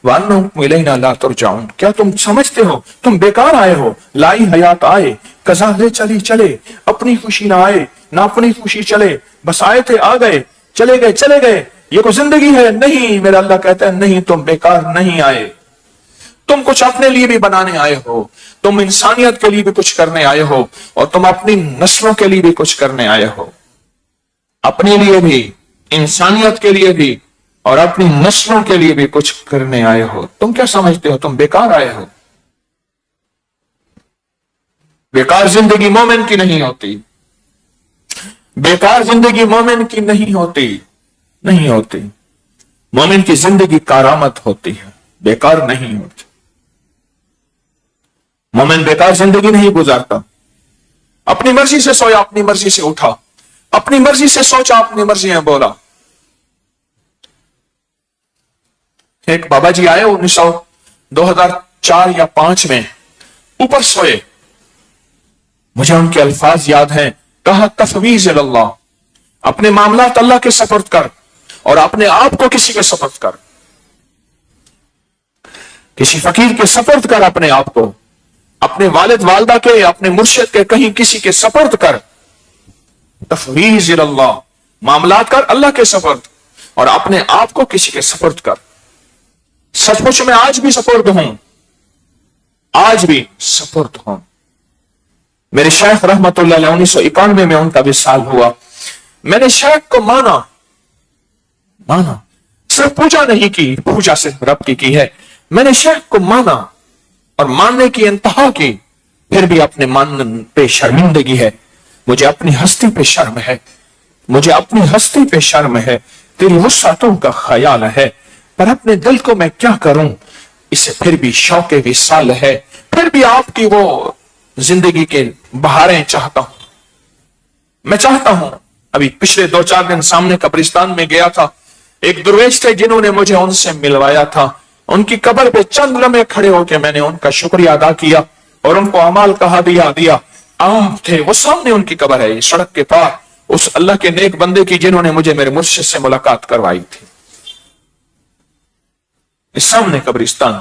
وانکم الینا لا ترجعون، کیا تم سمجھتے ہو تم بیکار آئے ہو؟ لائی حیات آئے، قضا لے چلے، اپنی خوشی نہ آئے نہ اپنی خوشی چلے، بس آئے تھے آ گئے، چلے گئے، یہ کوئی زندگی ہے؟ نہیں، میرا اللہ کہتا ہے نہیں، تم بیکار نہیں آئے، تم کچھ اپنے لیے بھی بنانے آئے ہو، تم انسانیت کے لیے بھی کچھ کرنے آئے ہو، اور تم اپنی نسلوں کے لیے بھی کچھ کرنے آئے ہو، اپنے لیے بھی، انسانیت کے لیے بھی، اور اپنی نسلوں کے لیے بھی کچھ کرنے آئے ہو۔ تم کیا سمجھتے ہو تم بیکار آئے ہو؟ بیکار زندگی مومن کی نہیں ہوتی، بیکار زندگی مومن کی نہیں ہوتی، مومن کی زندگی کارآمد ہوتی ہے، بیکار نہیں ہوتی۔ مومن بیکار زندگی نہیں گزارتا، اپنی مرضی سے سویا، اپنی مرضی سے اٹھا، اپنی مرضی سے سوچا، اپنی مرضی میں بولا۔ ایک بابا جی آئے 2004 یا 2005 میں، اوپر سوئے، مجھے ان کے الفاظ یاد ہیں، کہا تفویض اللہ، اپنے معاملات اللہ کے سپرد کر اور اپنے آپ کو کسی کے سپرد کر، کسی فقیر کے سپرد کر، اپنے آپ کو، اپنے والد والدہ کے، اپنے مرشد کے، کہیں کسی کے سپرد کر۔ تفویض اللہ، معاملات کر اللہ کے سپرد اور اپنے آپ کو کسی کے سپرد کر۔ سچ مچ میں آج بھی سپرد ہوں، آج بھی سپرد ہوں۔ میرے شیخ رحمت اللہ علیہ 1991 میں ان کا وصال ہوا، میں نے شیخ کو مانا، صرف پوجا نہیں کی، پوجا صرف رب کی ہے، میں نے شیخ کو مانا اور ماننے کی انتہا کی، پھر بھی اپنے ماننے پہ شرمندگی ہے، مجھے اپنی ہستی پہ شرم ہے، مجھے اپنی ہستی پہ شرم ہے، تیری وسعتوں کا خیال ہے، پر اپنے دل کو میں کیا کروں، اسے پھر بھی شوق وصال ہے، پھر بھی آپ کی وہ زندگی کے بہاریں چاہتا ہوں، میں چاہتا ہوں۔ ابھی پچھلے 2-4 دن سامنے قبرستان میں گیا تھا، ایک درویش تھے جنہوں نے مجھے ان سے ملوایا تھا، ان کی قبر پہ چند لمحے کھڑے ہو کے میں نے ان کا شکریہ ادا کیا اور ان کو اعمال کا ہدیہ دیا۔ آپ تھے، وہ سامنے ان کی قبر ہے، سڑک کے پاس، اس اللہ کے نیک بندے کی جنہوں نے مجھے میرے مرشد سے ملاقات کروائی تھی، اس سامنے قبرستان۔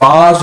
5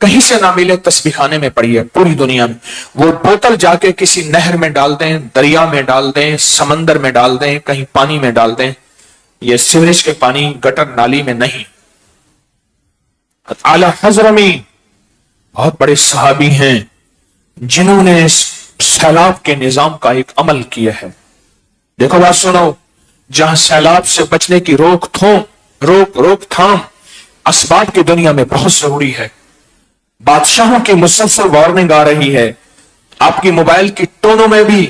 کہیں سے نہ ملے تسبیح خانے میں پڑی ہے پوری دنیا میں. وہ بوتل جا کے کسی نہر میں ڈال دیں, دریا میں ڈال دیں, سمندر میں ڈال دیں, کہیں پانی میں ڈال دیں, یہ سیوریج کے پانی گٹر نالی میں نہیں. اعلی حضرمی بہت بڑے صحابی ہیں جنہوں نے اس سیلاب کے نظام کا ایک عمل کیا ہے. دیکھو بات سنو, جہاں سیلاب سے بچنے کی روک تھام اسباب کی دنیا میں بہت ضروری ہے. بادشاہوں کی مسلسل وارننگ آ رہی ہے, آپ کی موبائل کی ٹونوں میں بھی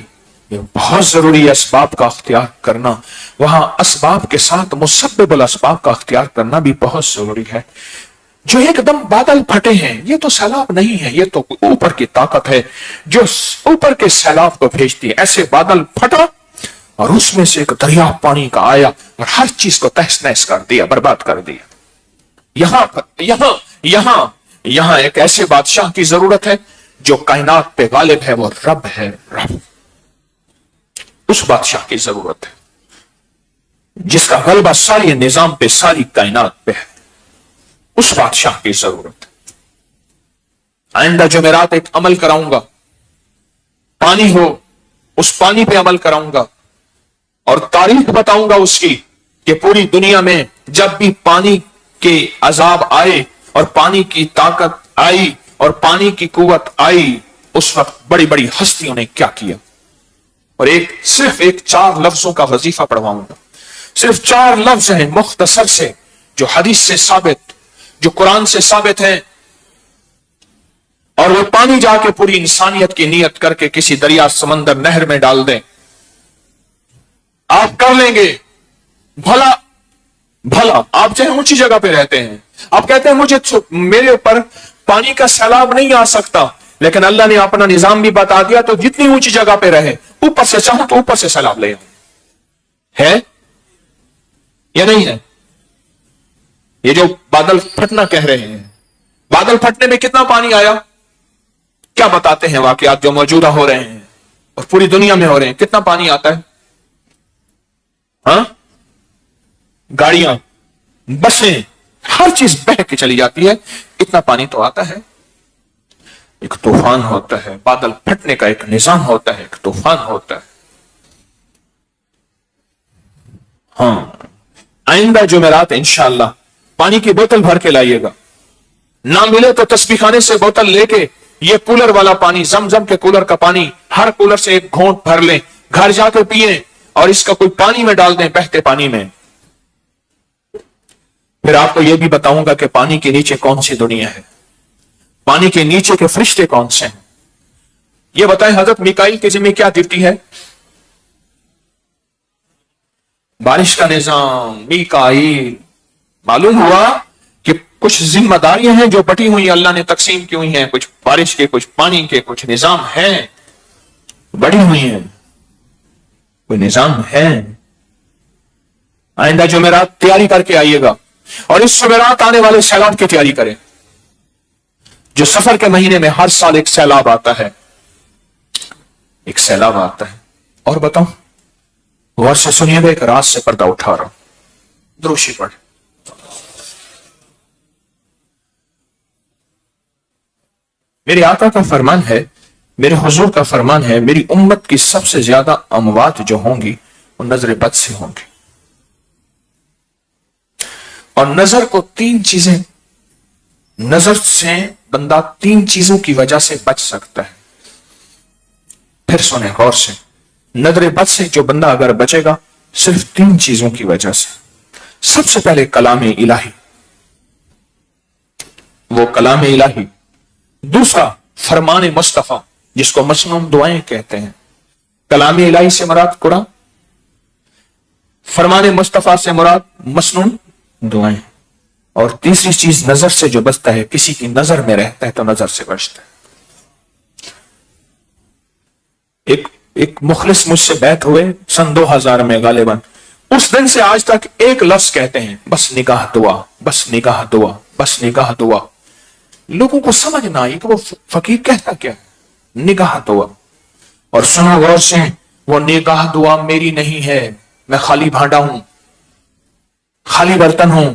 یہ بہت ضروری ہے اسباب کا اختیار کرنا. وہاں اسباب کے ساتھ مسبب الاسباب کا اختیار کرنا بھی بہت ضروری ہے. جو ایک دم بادل پھٹے ہیں یہ تو سیلاب نہیں ہے, یہ تو اوپر کی طاقت ہے جو اوپر کے سیلاب کو بھیجتی ہے. ایسے بادل پھٹا اور اس میں سے ایک دریا پانی کا آیا اور ہر چیز کو تہس نہس کر دیا, برباد کر دیا. یہاں ایک ایسے بادشاہ کی ضرورت ہے جو کائنات پہ غالب ہے, وہ رب ہے. رب, اس بادشاہ کی ضرورت ہے جس کا غلبہ ساری نظام پہ, ساری کائنات پہ ہے. اس بادشاہ کی ضرورت ہے. آئندہ جمعرات ایک عمل کراؤں گا, پانی ہو, اس پانی پہ عمل کراؤں گا اور تاریخ بتاؤں گا اس کی کہ پوری دنیا میں جب بھی پانی کے عذاب آئے اور پانی کی طاقت آئی اور پانی کی قوت آئی, اس وقت بڑی بڑی ہستیوں نے کیا کیا. اور صرف 4 لفظوں کا وظیفہ پڑھواؤں گا. صرف 4 لفظ ہیں مختصر سے, جو حدیث سے ثابت, جو قرآن سے ثابت ہیں, اور وہ پانی جا کے پوری انسانیت کی نیت کر کے کسی دریا, سمندر, نہر میں ڈال دیں. آپ کر لیں گے بھلا آپ چاہے اونچی جگہ پہ رہتے ہیں, آپ کہتے ہیں مجھے میرے اوپر پانی کا سیلاب نہیں آ سکتا, لیکن اللہ نے اپنا نظام بھی بتا دیا تو جتنی اونچی جگہ پہ رہے اوپر سے چاہو تو اوپر سے سیلاب لے ہے یا نہیں ہے. یہ جو بادل پھٹنا کہہ رہے ہیں, بادل پھٹنے میں کتنا پانی آیا, کیا بتاتے ہیں واقعات جو موجودہ ہو رہے ہیں اور پوری دنیا میں ہو رہے ہیں. کتنا پانی آتا ہے, ہاں, گاڑیاں, بسیں, ہر چیز بہہ کے چلی جاتی ہے. اتنا پانی تو آتا ہے. ایک طوفان ہوتا ہے, بادل پھٹنے کا ایک نظام ہوتا ہے, ایک طوفان ہوتا ہے. ہاں, آئندہ جمعرات انشاءاللہ پانی کی بوتل بھر کے لائیے گا. نہ ملے تو تسبیح خانے سے بوتل لے کے یہ کولر والا پانی, زمزم کے کولر کا پانی, ہر کولر سے ایک گھونٹ بھر لیں, گھر جا کے پیئیں اور اس کا کوئی پانی میں ڈال دیں, بہتے پانی میں. پھر آپ کو یہ بھی بتاؤں گا کہ پانی کے نیچے کون سی دنیا ہے, پانی کے نیچے کے فرشتے کون سے ہیں. یہ بتائیں حضرت میکائیل کے ذمہ کیا ڈیوٹی ہے, بارش کا نظام. میکائیل, معلوم ہوا کہ کچھ ذمہ داریاں ہیں جو بٹی ہوئی اللہ نے تقسیم کی ہوئی ہیں, کچھ بارش کے, کچھ پانی کے, کچھ نظام ہیں بڑی ہوئی ہیں, کوئی نظام ہے. آئندہ جمعرات تیاری کر کے آئیے گا اور اس جمعرات آنے والے سیلاب کی تیاری کریں. جو سفر کے مہینے میں ہر سال ایک سیلاب آتا ہے, ایک سیلاب آتا ہے. اور بتاؤں, غور سے سنیے گا, ایک رات سے پردہ اٹھا رہا ہوں, دروشی پڑھ. میرے آقا کا فرمان ہے, میرے حضور کا فرمان ہے, میری امت کی سب سے زیادہ اموات جو ہوں گی وہ نظر بد سے ہوں گی. اور نظر کو 3 چیزیں, نظر سے بندہ 3 چیزوں کی وجہ سے بچ سکتا ہے. پھر سنیں غور سے, نظر بد سے جو بندہ اگر بچے گا صرف 3 چیزوں کی وجہ سے. سب سے پہلے کلام الہی, وہ کلام الہی. دوسرا فرمان مصطفیٰ جس کو مسنون دعائیں کہتے ہیں. کلام الہی سے مراد قرآن, فرمان مصطفیٰ سے مراد مسنون دعائیں. اور تیسری چیز نظر سے جو بچتا ہے, کسی کی نظر میں رہتا ہے تو نظر سے بچتا ہے. ایک مخلص مجھ سے بیعت ہوئے سن 2000 میں غالباً, اس دن سے آج تک ایک لفظ کہتے ہیں, بس نگاہ دعا, بس نگاہ دعا, بس نگاہ دعا. لوگوں کو سمجھ نہ آئی کہ وہ فقیر کہتا کیا ہے, نگاہ دعا. اور سنو غور سے, وہ نگاہ دعا میری نہیں ہے, میں خالی بھانڈا ہوں, خالی برتن ہوں.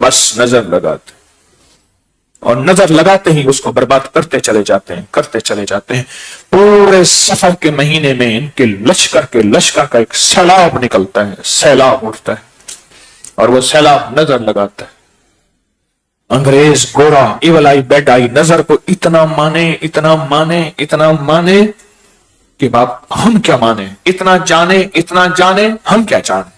بس نظر لگاتے اور نظر لگاتے ہی اس کو برباد کرتے چلے جاتے ہیں. پورے سفر کے مہینے میں ان کے لشکر کا ایک سیلاب نکلتا ہے, سیلاب اٹھتا ہے, اور وہ سیلاب نظر لگاتا ہے. انگریز گورا ایول آئی بیڈ آئی نظر کو اتنا مانے کہ باپ ہم کیا مانے, اتنا جانے ہم کیا جانے.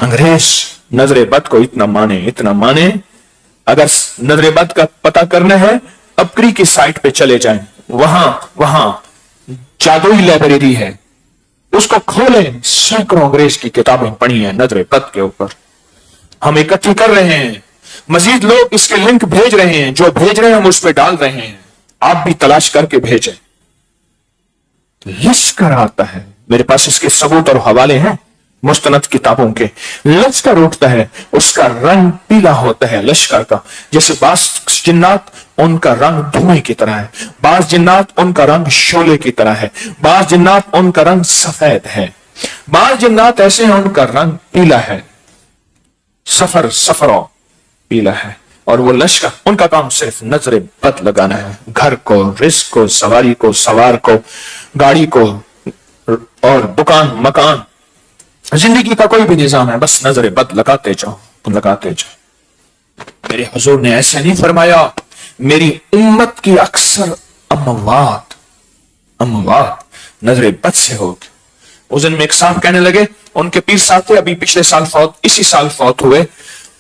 انگریز نظر بد کو اتنا مانے. اگر نظر بد کا پتہ کرنا ہے اپکری کی سائٹ پہ چلے جائیں, وہاں جادوئی لائبریری ہے, اس کو کھولیں. سینکڑوں انگریز کی کتابیں پڑھی ہیں نظر بد کے اوپر. ہم اکٹھی کر رہے ہیں, مزید لوگ اس کے لنک بھیج رہے ہیں, جو بھیج رہے ہیں ہم اس پہ ڈال رہے ہیں, آپ بھی تلاش کر کے بھیجیں. لشکر آتا ہے, میرے پاس اس کے ثبوت اور حوالے ہیں مستند کتابوں کے. لشکر اٹھتا ہے, اس کا رنگ پیلا ہوتا ہے لشکر کا. جیسے بعض جنات ان کا رنگ دھوئیں کی طرح ہے, بعض جنات ان کا رنگ شعلے کی طرح ہے, بعض جنات ان کا رنگ سفید ہے, بعض جنات ایسے ہیں ان کا رنگ پیلا ہے, سفروں پیلا ہے. اور وہ لشکر ان کا کام صرف نظر بد لگانا ہے. گھر کو, رزق کو, سواری کو, سوار کو, گاڑی کو, اور دکان مکان, زندگی کا کوئی بھی نظام ہے, بس نظر بد لگاتے جاؤ. میرے حضور نے ایسے نہیں فرمایا. میری امت کی اکثر اموات نظر بد سے ہوگی. اس دن میں ایک صاحب کہنے لگے, ان کے پیر صاحب تھے, ابھی پچھلے سال اسی سال فوت ہوئے,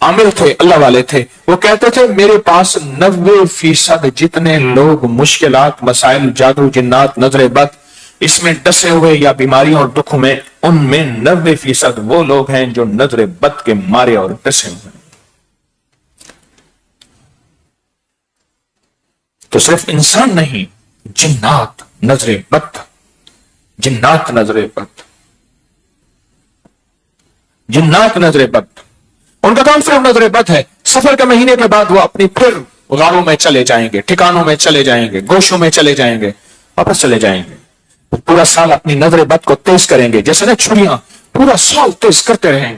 عامل تھے, اللہ والے تھے. وہ کہتے تھے میرے پاس 90% جتنے لوگ مشکلات, مسائل, جادو, جنات, نظر بد اس میں ڈسے ہوئے یا بیماریوں اور دکھوں میں, ان میں 90% وہ لوگ ہیں جو نظر بد کے مارے اور ڈسے ہوئے. تو صرف انسان نہیں, جنات نظر بد, جنات نظر بد, ان کا کام صرف نظر بد ہے. سفر کے مہینے کے بعد وہ اپنی پھر غاروں میں چلے جائیں گے, ٹھکانوں میں چلے جائیں گے, گوشوں میں چلے جائیں گے, واپس چلے جائیں گے. پورا سال اپنی نظر بد کو تیز کریں گے, جیسے نا چھریاں, پورا سال تیز کرتے رہیں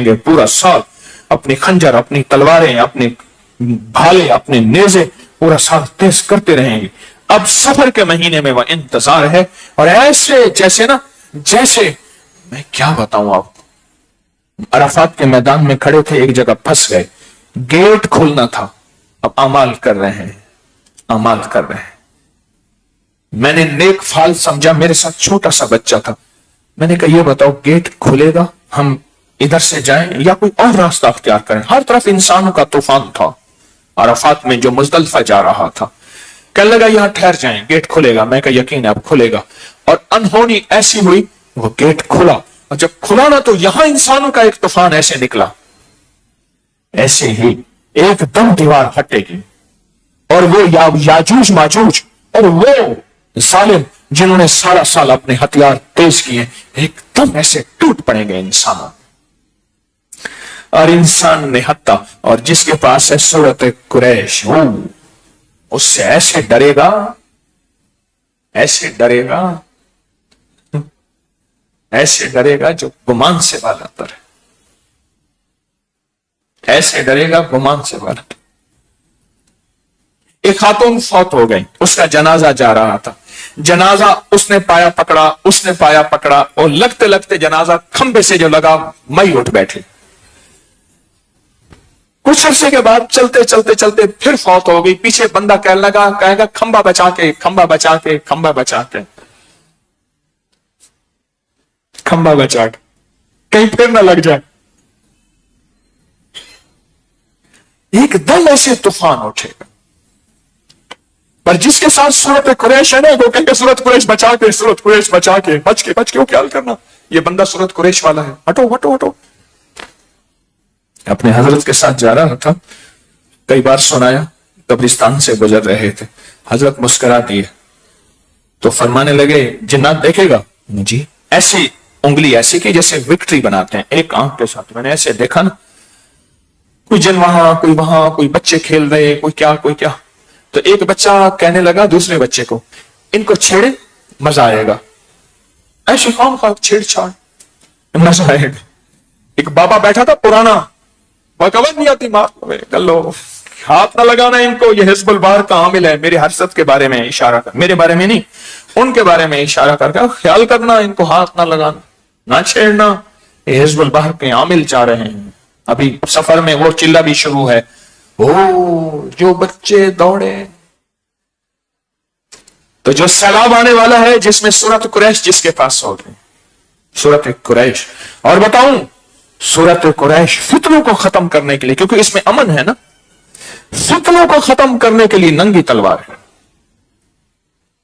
گے. پورا سال اپنی خنجر, اپنی تلواریں, اپنے بھالے, اپنے نیزے پورا سال تیز کرتے رہیں گے. اب سفر کے مہینے میں وہ انتظار ہے, اور ایسے جیسے میں کیا بتاؤں آپ کو, عرفات کے میدان میں کھڑے تھے, ایک جگہ پھنس گئے, گیٹ کھولنا تھا, اب اعمال کر رہے ہیں. میں نے نیک فال سمجھا, میرے ساتھ چھوٹا سا بچہ تھا. میں نے کہا یہ بتاؤ گیٹ کھلے گا, ہم ادھر سے جائیں یا کوئی اور راستہ اختیار کریں. ہر طرف انسانوں کا طوفان تھا عرفات میں جو مزدلفہ جا رہا تھا. کہنے لگا یہاں ٹھہر جائیں, گیٹ کھلے گا. میں کہا یقین ہے اب کھلے گا. اور انہونی ایسی ہوئی, وہ گیٹ کھلا, اور جب کھلا نا تو یہاں انسانوں کا ایک طوفان ایسے نکلا, ایسے ہی ایک دم دیوار ہٹے گی, اور وہ یاجوج ماجوج اور وہ ظالم جنہوں نے سارا سال اپنے ہتھیار تیز کیے, ایک دم ایسے ٹوٹ پڑیں گے انسانوں. اور انسان نے حتیٰ, اور جس کے پاس ہے سورت قریش, اس سے ایسے ڈرے گا جو گمان سے بالا تر ہے. ایسے ڈرے گا گمان سے بالا تر. ایک خاتون فوت ہو گئی, اس کا جنازہ جا رہا تھا. جنازہ اس نے پایا پکڑا, اور لگتے لگتے جنازہ کھمبے سے جو لگا, مئی اٹھ بیٹھے. کچھ عرصے کے بعد چلتے پھر فوت ہو گئی. پیچھے بندہ کہنے لگا, کہے گا کھمبا بچا کے, کھمبا بچا کے کہیں پھر نہ لگ جائے. ایک دم ایسے طوفان اٹھے گا. پر جس کے ساتھ سورت قریش ہے نا, وہ کہیں گے سورت قریش بچا کے بچ کے وہ خیال کرنا, یہ بندہ سورت قریش والا ہے, ہٹو. اپنے حضرت کے ساتھ جا رہا تھا, کئی بار سنایا, قبرستان سے گزر رہے تھے. حضرت مسکرا دیے تو فرمانے لگے جنات دیکھے گا جی. ایسی انگلی ایسی کی جیسے وکٹری بناتے ہیں, ایک آنکھ کے ساتھ. میں نے ایسے دیکھا نا, کوئی جن وہاں, کوئی وہاں, کوئی بچے کھیل رہے, کوئی کیا. تو ایک بچہ کہنے لگا دوسرے بچے کو, ان کو چھیڑے مزہ آئے گا. ایسے خام خواہ چھیڑ چھاڑ مزہ آئے گا. ایک بابا بیٹھا تھا پرانا, بغاوت نہیں آتی معاف کر لو, ہاتھ نہ لگانا ان کو, یہ حزب البحر کا عامل ہے. میرے حرست کے بارے میں اشارہ کر, میرے بارے میں نہیں, ان کے بارے میں اشارہ کر کے خیال کرنا, ان کو ہاتھ نہ لگانا, نہ چھیڑنا, یہ حزب البحر کے عامل چاہ رہے ہیں. ابھی سفر میں وہ چلہ بھی شروع ہے, او جو بچے دوڑے. تو جو سیلاب آنے والا ہے جس میں سورت قریش جس کے پاس ہو گئی, سورت قریش. اور بتاؤں, سورت قریش فتنوں کو ختم کرنے کے لیے, کیونکہ اس میں امن ہے نا, فتنوں کو ختم کرنے کے لیے ننگی تلوار ہے.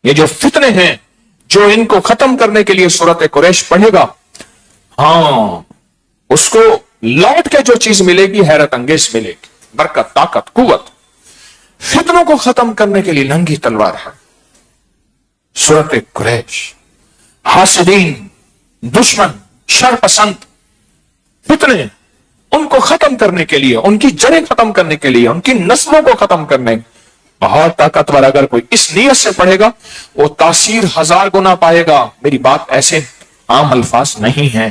یہ جو فتنے ہیں, جو ان کو ختم کرنے کے لیے سورت قریش پڑھے گا, ہاں اس کو لوٹ کے جو چیز ملے گی حیرت انگیز ملے گی, برکت, طاقت, قوت. فتنوں کو ختم کرنے کے لیے ننگی تلوار ہے سورت قریش. حاسدین, دشمن, شر پسند, فتنے, ان کو ختم کرنے کے لیے, ان کی جڑیں ختم کرنے کے لیے, ان کی نسلوں کو ختم کرنے, بہت طاقتور. اگر کوئی اس نیت سے پڑھے گا وہ تاثیر 1000 گنا پائے گا. میری بات ایسے عام الفاظ نہیں ہیں,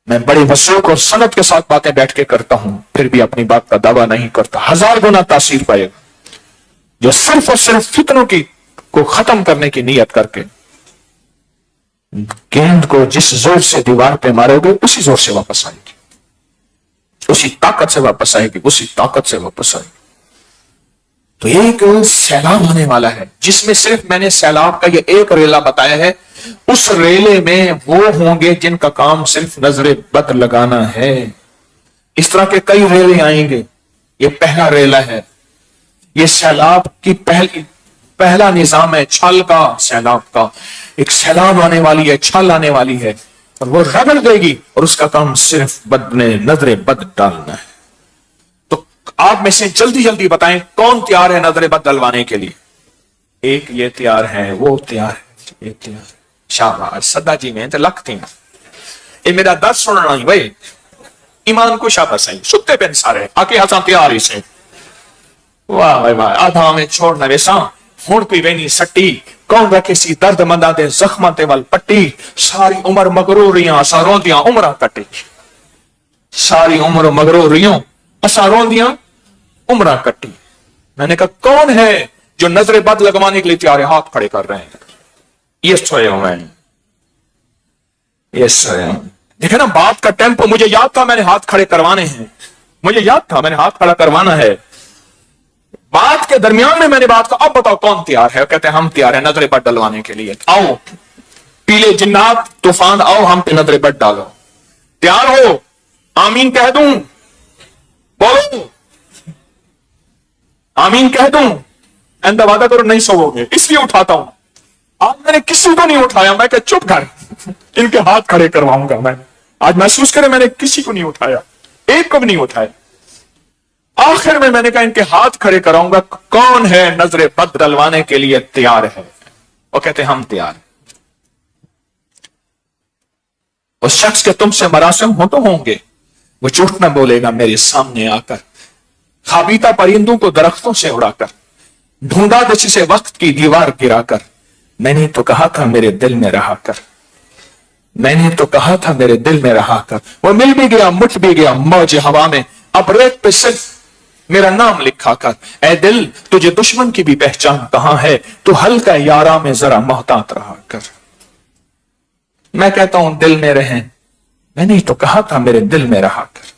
میں بڑے وسوق اور صنعت کے ساتھ باتیں بیٹھ کے کرتا ہوں, پھر بھی اپنی بات کا دعویٰ نہیں کرتا. 1000 گنا تاثیر پائے گا جو صرف اور صرف فتنوں کی کو ختم کرنے کی نیت کر کے گیند کو جس زور سے دیوار پہ مارو گے اسی زور سے واپس آئے گی, اسی طاقت سے واپس آئے گی, اسی طاقت سے واپس آئے گی. تو ایک سیلاب آنے والا ہے جس میں صرف میں نے سیلاب کا یہ ایک ریلا بتایا ہے. اس ریلے میں وہ ہوں گے جن کا کام صرف نظر بد لگانا ہے. اس طرح کے کئی ریلے آئیں گے, یہ پہلا ریلا ہے. یہ سیلاب کی پہلا نظام ہے چھال کا, سیلاب کا. ایک سیلاب آنے والی ہے, چھال آنے والی ہے, اور وہ رگڑ دے گی, اور اس کا کام صرف نظر بد ڈالنا ہے. تو آپ میں سے جلدی جلدی بتائیں کون تیار ہے نظر بد ڈلوانے کے لیے؟ ایک یہ تیار ہے, وہ تیار ہے, یہ تیار ہے. شاباش سدا جی میں تو لکھ تھی, یہ میرا درد سننا ہی بھائی, ایمان کو شاباش ہے. ستے پہ سارے آکے ہساں تیار ہی سے, واہ بھائی واہ. آدھا میں چھوڑنا ویسا ہون پی وینی سٹی, کون رکھے سی درد مندہ دے زخمہ تے وال پٹی. ساری عمر مغروریاں اسا روندیاں عمرہ کٹی, ساری عمر مغروریاں اسا روندیاں عمرہ کٹی. میں نے کہا کون ہے جو نظر بد لگوانے کے لیے تیار ہے؟ ہاتھ کھڑے کر رہے ہیں. یس ہوئے ہوں میں, یس ہوئے ہوں. دیکھیں نا بات کا ٹیمپو, مجھے یاد تھا میں نے ہاتھ کھڑے کروانے ہیں, مجھے یاد تھا میں نے ہاتھ کھڑا کروانا ہے. بات کے درمیان میں نے بات کہا اب بتاؤ کون تیار ہے؟ کہتے ہیں ہم تیار ہیں نظر بد ڈلوانے کے لیے. آؤ پیلے جنات طوفان آؤ ہم پہ نظر بد ڈالو. تیار ہو؟ آمین کہہ دوں؟ بولو آمین کہہ دوں؟ اندہ وعدہ کرو نہیں سوو گے, اس لیے اٹھاتا ہوں. آج میں نے کسی کو نہیں اٹھایا, میں کہ چپ کر, ان کے ہاتھ کھڑے کرواؤں گا. میں آج محسوس کرے میں نے کسی کو نہیں اٹھایا, ایک کو بھی نہیں اٹھایا. آخر میں نے کہا ان کے ہاتھ کھڑے کراؤں گا, کون ہے نظر بد ڈلوانے کے لیے تیار ہے؟ وہ کہتے ہیں ہم تیار ہیں. اس شخص کے تم سے مراسم ہو تو ہوں گے, وہ جھوٹ نہ بولے گا میرے سامنے آ کر. خابیتا پرندوں کو درختوں سے اڑا کر, ڈھونڈا دچ سے وقت کی دیوار گرا کر. میں نے تو کہا تھا میرے دل میں رہا کر, میں نے تو کہا تھا میرے دل میں رہا کر. وہ مل بھی گیا مٹ بھی گیا موج ہوا میں, اب ریت پہ صرف میرا نام لکھا کر. اے دل تجھے دشمن کی بھی پہچان کہاں ہے, تو ہلکا یارا میں ذرا محتاط رہا کر. میں کہتا ہوں دل میں رہیں, میں نے تو کہا تھا میرے دل میں رہا کر.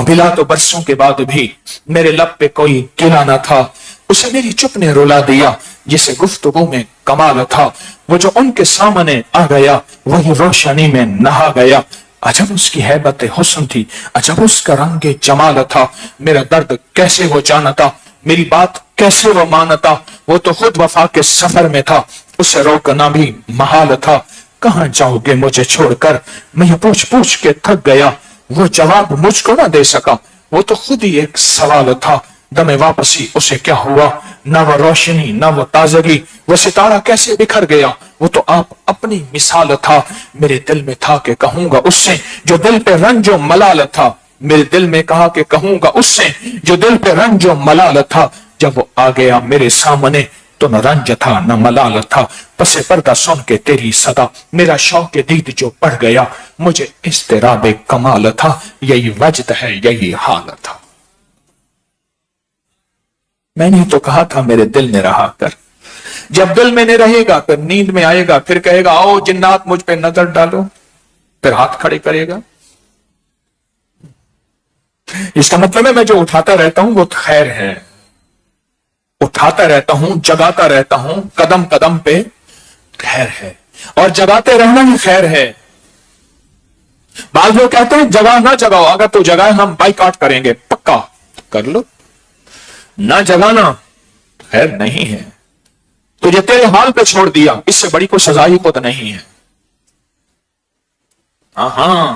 ملا تو برسوں کے بعد بھی میرے لب پہ کوئی گلا نہ تھا, اسے میری چپ نے رلا دیا جسے گفتگو میں کمال تھا. وہ جو ان کے سامنے آ گیا وہی روشنی میں نہا گیا. عجب اس کی ہیبت حسن تھی, عجب اس کا رنگ جمال تھا. میرا درد کیسے وہ جانتا, میری بات کیسے وہ مانتا. وہ تو خود وفا کے سفر میں تھا, اسے روکنا بھی محال تھا. کہاں جاؤ گے مجھے چھوڑ کر, میں یہ پوچھ پوچھ کے تھک گیا. وہ جواب مجھ کو نہ دے سکا, وہ تو خود ہی ایک سوال تھا. دم واپسی اسے کیا ہوا, نہ وہ روشنی نہ وہ تازگی. وہ ستارہ کیسے بکھر گیا, وہ تو آپ اپنی مثال تھا. میرے دل میں تھا کہ کہوں گا اس سے جو دل پہ رنج و ملال تھا, میرے دل میں کہا کہ کہوں گا اس سے جو دل پہ رنج و ملال تھا. جب وہ آ گیا میرے سامنے تو نہ رنج تھا نہ ملال تھا، پس پردہ سن کے تیری صدا، میرا شوق دید جو بڑھ گیا، مجھے اضطراب کمال تھا، یہی وجد ہے یہی حال تھا۔ میں نے تو کہا تھا میرے دل میں رہا کر، جب دل میں نہیں رہے گا پھر نیند میں آئے گا، پھر کہے گا آؤ جنات مجھ پہ نظر ڈالو، پھر ہاتھ کھڑے کرے گا۔ اس کا مطلب ہے میں جو اٹھاتا رہتا ہوں وہ خیر ہے، اٹھاتا رہتا ہوں، جگاتا رہتا ہوں، قدم قدم پہ خیر ہے، اور جگاتے رہنا ہی خیر ہے۔ بعض لوگ کہتے ہیں جگہ نہ جگاؤ، اگر تو جگائے ہم بائیکاٹ کریں گے، پکا کر لو، نہ جگانا خیر نہیں ہے، تجھے تیرے حال پہ چھوڑ دیا، اس سے بڑی کوئی سزا ہی خود نہیں ہے۔ ہاں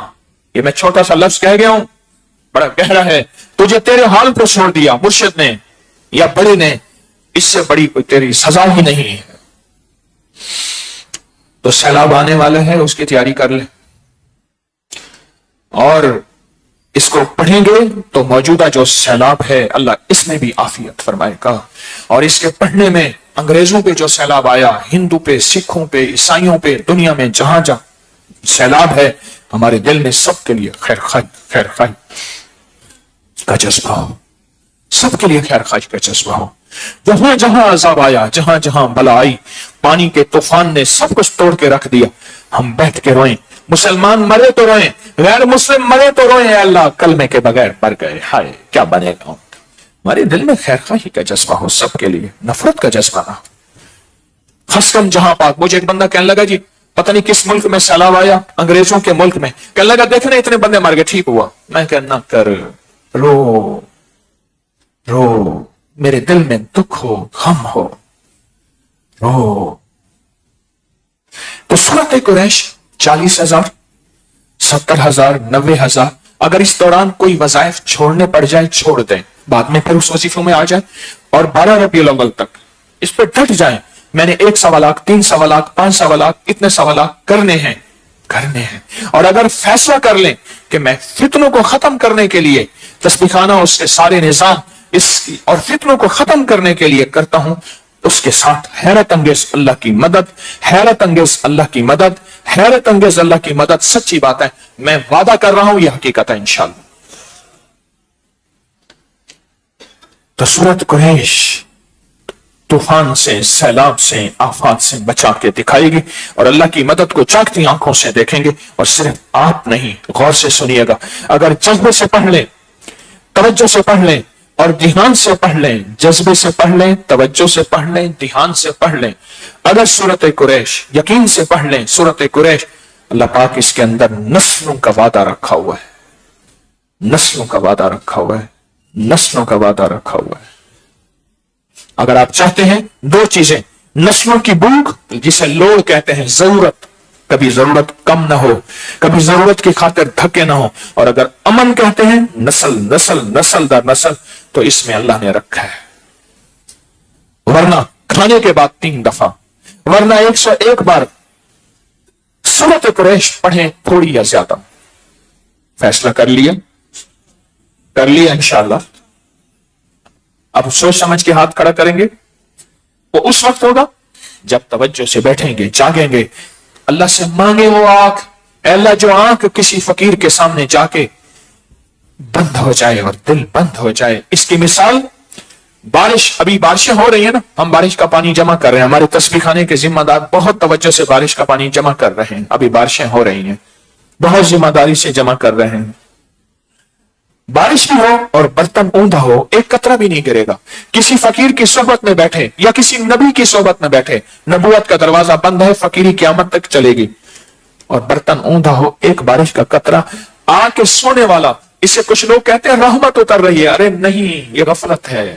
یہ میں چھوٹا سا لفظ کہہ گیا ہوں، بڑا گہرا ہے، تجھے تیرے حال پہ چھوڑ دیا مرشد نے یا بڑے نے، اس سے بڑی کوئی تیری سزا ہی نہیں ہے۔ تو سیلاب آنے والا ہے، اس کی تیاری کر لے، اور اس کو پڑھیں گے تو موجودہ جو سیلاب ہے اللہ اس میں بھی عافیت فرمائے گا، اور اس کے پڑھنے میں انگریزوں پہ جو سیلاب آیا، ہندو پہ، سکھوں پہ، عیسائیوں پہ، دنیا میں جہاں جہاں سیلاب ہے، ہمارے دل میں سب کے لیے خیر خواہی کا جذبہ ہو، سب کے لیے خیر خواہی کا جذبہ ہو۔ جہاں جہاں عذاب آیا، جہاں جہاں بلا آئی، پانی کے طوفان نے سب کچھ توڑ کے رکھ دیا، ہم بیٹھ کے روئیں، مسلمان مرے تو روئیں، غیر مسلم مرے تو روئیں، اے اللہ کلمے کے بغیر مر گئے، ہائے کیا بنے گا۔ ہمارے دل میں خیر خواہی کا جذبہ ہو، سب کے لیے نفرت کا جذبہ نہ ہو۔ خاص جہاں پاک، مجھے ایک بندہ کہنے لگا جی پتہ نہیں کس ملک میں سیلاب آیا، انگریزوں کے ملک میں، کہنے لگا دیکھنے اتنے بندے مر گئے، ٹھیک ہوا۔ میں کہنا کر، رو میرے دل میں دکھ ہو، غم ہو، رو۔ تو سورۃ قریش 40,000، 70,000، 90,000، اگر اس دوران کوئی وظائف چھوڑنے پڑ جائے چھوڑ دیں، بعد میں پھر اس وظیفوں میں آ جائے، اور 12 ربیع الاول تک اس پہ ڈٹ جائیں۔ میں نے 1 سوالات، 3 سوالات، 5 سوالات، اتنے سوالات کرنے ہیں، اور اگر فیصلہ کر لیں کہ میں فتنوں کو ختم کرنے کے لیے تسبیح خانہ اس کے سارے نظام اور فتنوں کو ختم کرنے کے لیے کرتا ہوں، اس کے ساتھ حیرت انگیز اللہ کی مدد، حیرت انگیز اللہ کی مدد، حیرت انگیز اللہ کی مدد، سچی بات ہے، میں وعدہ کر رہا ہوں، یہ حقیقت ہے انشاءاللہ۔ تو سورۃ قریش طوفان سے، سیلاب سے، آفات سے بچا کے دکھائے گی، اور اللہ کی مدد کو چاکتی آنکھوں سے دیکھیں گے۔ اور صرف آپ نہیں، غور سے سنیے گا، اگر جذبے سے پڑھ لیں، توجہ سے پڑھ لیں اور دھیان سے پڑھ لیں، جذبے سے پڑھ لیں، توجہ سے پڑھ لیں، دھیان سے پڑھ لیں، اگر سورۃ قریش یقین سے پڑھ لیں، سورۃ قریش، اللہ پاک اس کے اندر نسلوں کا وعدہ رکھا ہوا ہے، نسلوں کا وعدہ رکھا ہوا ہے، نسلوں کا وعدہ رکھا ہوا ہے۔ اگر آپ چاہتے ہیں 2 چیزیں، نسلوں کی بھوک جسے لوڑ کہتے ہیں، ضرورت، کبھی ضرورت کم نہ ہو، کبھی ضرورت کی خاطر دھکے نہ ہو، اور اگر امن کہتے ہیں، نسل نسل نسل در نسل، تو اس میں اللہ نے رکھا ہے۔ ورنہ کھانے کے بعد 3 دفعہ، ورنہ 101 بار سورۃ قریش پڑھیں، تھوڑی یا زیادہ۔ فیصلہ کر لیا انشاءاللہ۔ اب سوچ سمجھ کے ہاتھ کھڑا کریں گے، وہ اس وقت ہوگا جب توجہ سے بیٹھیں گے، جاگیں گے، اللہ سے مانگے وہ آنکھ، اے اللہ جو آنکھ کسی فقیر کے سامنے جا کے بند ہو جائے اور دل بند ہو جائے۔ اس کی مثال بارش، ابھی بارشیں ہو رہی ہیں نا، ہم بارش کا پانی جمع کر رہے ہیں، ہمارے تسبیح خانے کے ذمہ دار بہت توجہ سے بارش کا پانی جمع کر رہے ہیں، ابھی بارشیں ہو رہی ہیں، بہت ذمہ داری سے جمع کر رہے ہیں۔ بارش بھی ہو اور برتن اوندا ہو، ایک قطرہ بھی نہیں گرے گا۔ کسی فقیر کی صحبت میں بیٹھے یا کسی نبی کی صحبت میں بیٹھے، نبوت کا دروازہ بند ہے، فقیری قیامت تک چلے گی، اور برتن اوندا ہو، ایک بارش کا قطرہ آ کے سونے والا، اسے کچھ لوگ کہتے ہیں رحمت اتر رہی ہے، ارے نہیں، یہ غفلت ہے،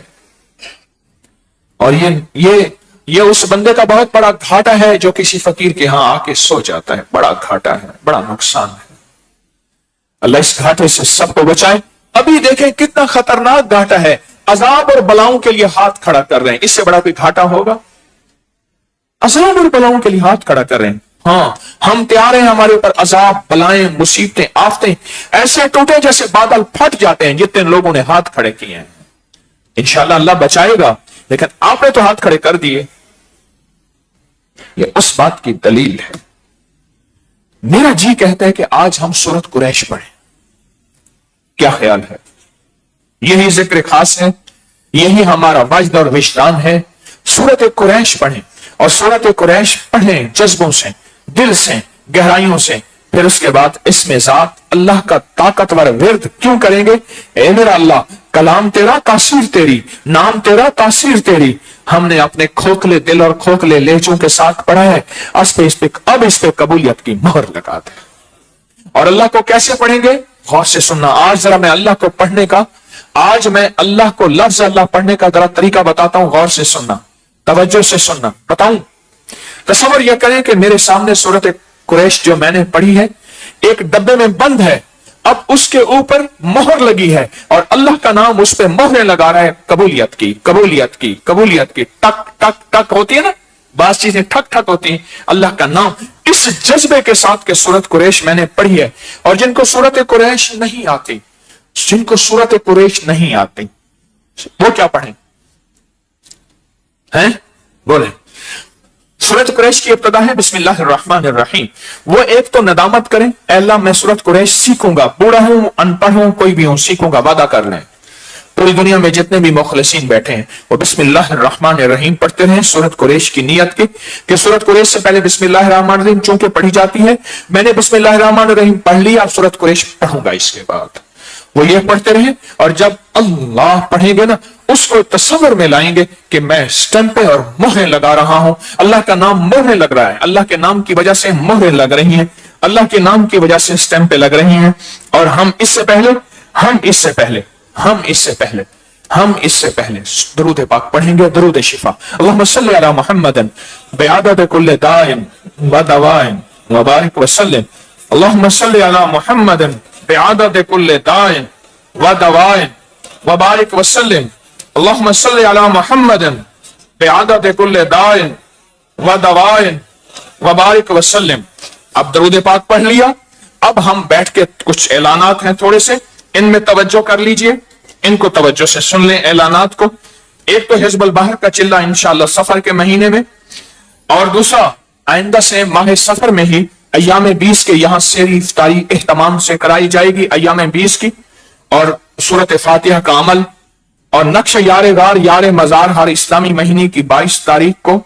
اور یہ اس بندے کا بہت بڑا گھاٹا ہے جو کسی فقیر کے ہاں آ کے سو جاتا ہے، بڑا گھاٹا ہے، بڑا نقصان ہے۔ اللہ اس گھاٹے سے سب کو بچائے۔ ابھی دیکھیں کتنا خطرناک گھاٹا ہے، عذاب اور بلاؤں کے لیے ہاتھ کھڑا کر رہے ہیں، اس سے بڑا کوئی گھاٹا ہوگا؟ عذاب اور بلاؤں کے لیے ہاتھ کھڑا کر رہے ہیں۔ ہاں ہم تیار ہیں، ہمارے اوپر عذاب، بلائیں، مصیبتیں، آفتیں ایسے ٹوٹے جیسے بادل پھٹ جاتے ہیں، جتنے لوگوں نے ہاتھ کھڑے کیے ہیں۔ انشاءاللہ اللہ بچائے گا، لیکن آپ نے تو ہاتھ کھڑے کر دیے. یہ اس بات کی دلیل ہے. میرا جی کہتا ہے کہ آج ہم سورت قریش پڑھیں. کیا خیال ہے؟ یہی ذکر خاص ہے, یہی ہمارا وجد اور وجدان ہے. سورت قریش پڑھیں, اور سورت قریش پڑھیں جذبوں سے, دل سے, گہرائیوں سے. پھر اس کے بعد اس میں ذات اللہ کا طاقتور ورد کیوں کریں گے؟ اے میرا اللہ, کلام تیرا تاثیر تیری, نام تیرا تاثیر تیری. ہم نے اپنے کھوکھلے دل اور کھوکھلے لہجوں کے ساتھ پڑھا ہے, اب اس پہ قبولیت کی مہر لگا دے. اور اللہ کو کیسے پڑھیں گے؟ غور سے سننا. آج ذرا میں اللہ کو پڑھنے کا, آج میں اللہ کو لفظ اللہ پڑھنے کا ذرا طریقہ بتاتا ہوں. غور سے سننا, توجہ سے سننا. بتاؤں, تصور یہ کریں کہ میرے سامنے سورت قریش جو میں نے پڑھی ہے ایک ڈبے میں بند ہے, اب اس کے اوپر مہر لگی ہے اور اللہ کا نام اس پہ مہریں لگا رہا ہے. قبولیت کی, قبولیت کی, قبولیت کی. ٹک ٹک ٹک ہوتی ہے نا, بعض چیزیں ٹھک ٹھک ہوتی ہیں. اللہ کا نام اس جذبے کے ساتھ کہ سورت قریش میں نے پڑھی ہے. اور جن کو سورت قریش نہیں آتی, جن کو سورت قریش نہیں آتی, وہ کیا پڑھیں ہیں؟ بولیں. سورت قریش کی ابتدا ہے بسم اللہ الرحمن الرحیم. وہ ایک تو ندامت کریں, اے اللہ میں سورت قریش سیکھوں گا, بوڑھا ہوں, ان پڑھ ہوں, کوئی بھی ہوں, سیکھوں گا. وعدہ کر لیں. پوری دنیا میں جتنے بھی مخلصین بیٹھے ہیں وہ بسم اللہ الرحمن الرحیم پڑھتے رہیں سورت قریش کی نیت کی کہ سورت قریش سے پہلے بسم اللہ الرحمن الرحیم چونکہ پڑھی جاتی ہے, میں نے بسم اللہ الرحمن الرحیم پڑھ لی, اب سورت قریش پڑھوں گا. اس کے بعد وہ یہ پڑھتے رہیں, اور جب اللہ پڑھیں گے نا اس کو تصور میں لائیں گے کہ میں سٹمپیں اور مہریں لگا رہا ہوں. اللہ کا نام مہریں لگ رہا ہے, اللہ کے نام کی وجہ سے مہریں لگ رہی ہیں, اللہ کے نام کی وجہ سے سٹمپیں لگ رہی ہیں. اور ہم اس سے پہلے درود پاک پڑھیں گے, درود شفا. اللہم صلی علی محمد بعدد کل داء و دواء وبارک وسلم. اللہم صلی علی محمد بعدد کل داء و دواء وبارک وسلم. اللہم صلی علی محمد بعدد کل داء و دواء وبارک وسلم. اب درود پاک پڑھ لیا, اب ہم بیٹھ کے کچھ اعلانات ہیں تھوڑے سے, ان میں توجہ کر لیجئے, ان کو توجہ سے سن لیں اعلانات کو. ایک تو حزب البحر کا چلہ انشاءاللہ سفر کے مہینے میں, اور دوسرا آئندہ سے ماہ سفر میں ہی ایام 20 کے یہاں سحری افطاری اہتمام سے کرائی جائے گی ایام 20 کی. اور سورت فاتحہ کا عمل اور نقش یار غار یار مزار ہر اسلامی مہینے کی 22 تاریخ کو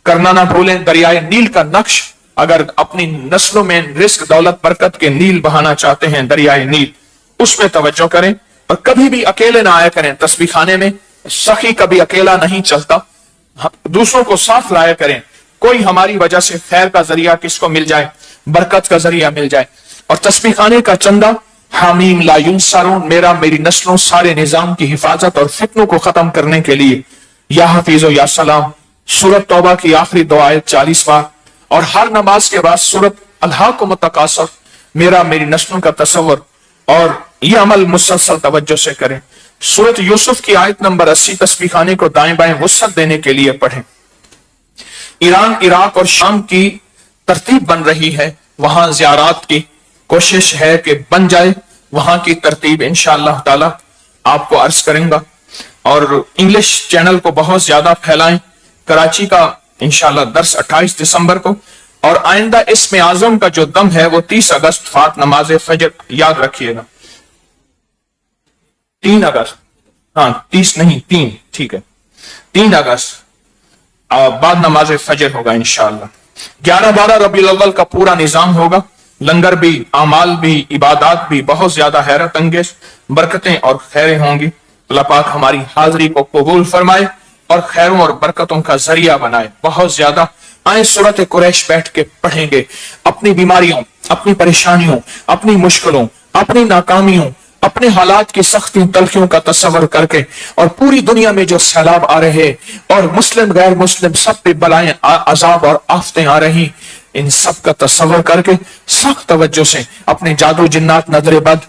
کرنا نہ بھولیں. دریائے نیل کا نقش, اگر اپنی نسلوں میں رزق دولت برکت کے نیل بہانا چاہتے ہیں, دریائے نیل, اس میں توجہ کریں. اور کبھی بھی اکیلے نہ آیا کریں تسبیح خانے میں, سخی کبھی اکیلا نہیں چلتا, دوسروں کو ساتھ لایا کریں. کوئی ہماری وجہ سے خیر کا ذریعہ کس کو مل جائے, برکت کا ذریعہ مل جائے. اور تسبیح خانے کا چندہ حامیم لا ینصرون, میری نسلوں سارے نظام کی حفاظت اور فتنوں کو ختم کرنے کے لیے, یا حفیظ و یا سلام, سورت توبہ کی آخری 2 آیت 40 بار, اور ہر نماز کے بعد سورت الہاکم التکاثر, میری نسلوں کا تصور. اور یہ عمل مسلسل توجہ سے کریں. سورت یوسف کی آیت نمبر 80 تسبیح خانے کو دائیں بائیں وسعت دینے کے لیے پڑھیں. ایران, عراق اور شام کی ترتیب بن رہی ہے, وہاں زیارات کی کوشش ہے کہ بن جائے. وہاں کی ترتیب انشاءاللہ تعالی آپ کو عرض کریں گا. اور انگلش چینل کو بہت زیادہ پھیلائیں. کراچی کا انشاءاللہ درس 28 دسمبر کو, اور آئندہ اسم اعظم کا جو دم ہے وہ 30 اگست فات نماز فجر, یاد رکھیے گا 3 اگست, ہاں 30 نہیں 3, ٹھیک ہے 3 اگست بعد نماز فجر ہوگا انشاءاللہ. 11-12 ربیع الاول کا پورا نظام ہوگا, لنگر بھی, اعمال بھی, عبادات بھی, بہت زیادہ حیرت انگیز برکتیں اور خیریں ہوں گی. اللہ پاک ہماری حاضری کو قبول فرمائے اور خیروں اور برکتوں کا ذریعہ بنائے. بہت زیادہ آئیں سورت قریش بیٹھ کے پڑھیں گے, اپنی بیماریوں, اپنی پریشانیوں, اپنی مشکلوں, اپنی ناکامیوں, اپنے حالات کی سختی تلخیوں کا تصور کر کے, اور پوری دنیا میں جو سیلاب آ رہے اور مسلم غیر مسلم سب پہ بلائیں, عذاب اور آفتیں آ رہی, ان سب کا تصور کر کے سخت توجہ سے اپنے جادو جنات, نظر بد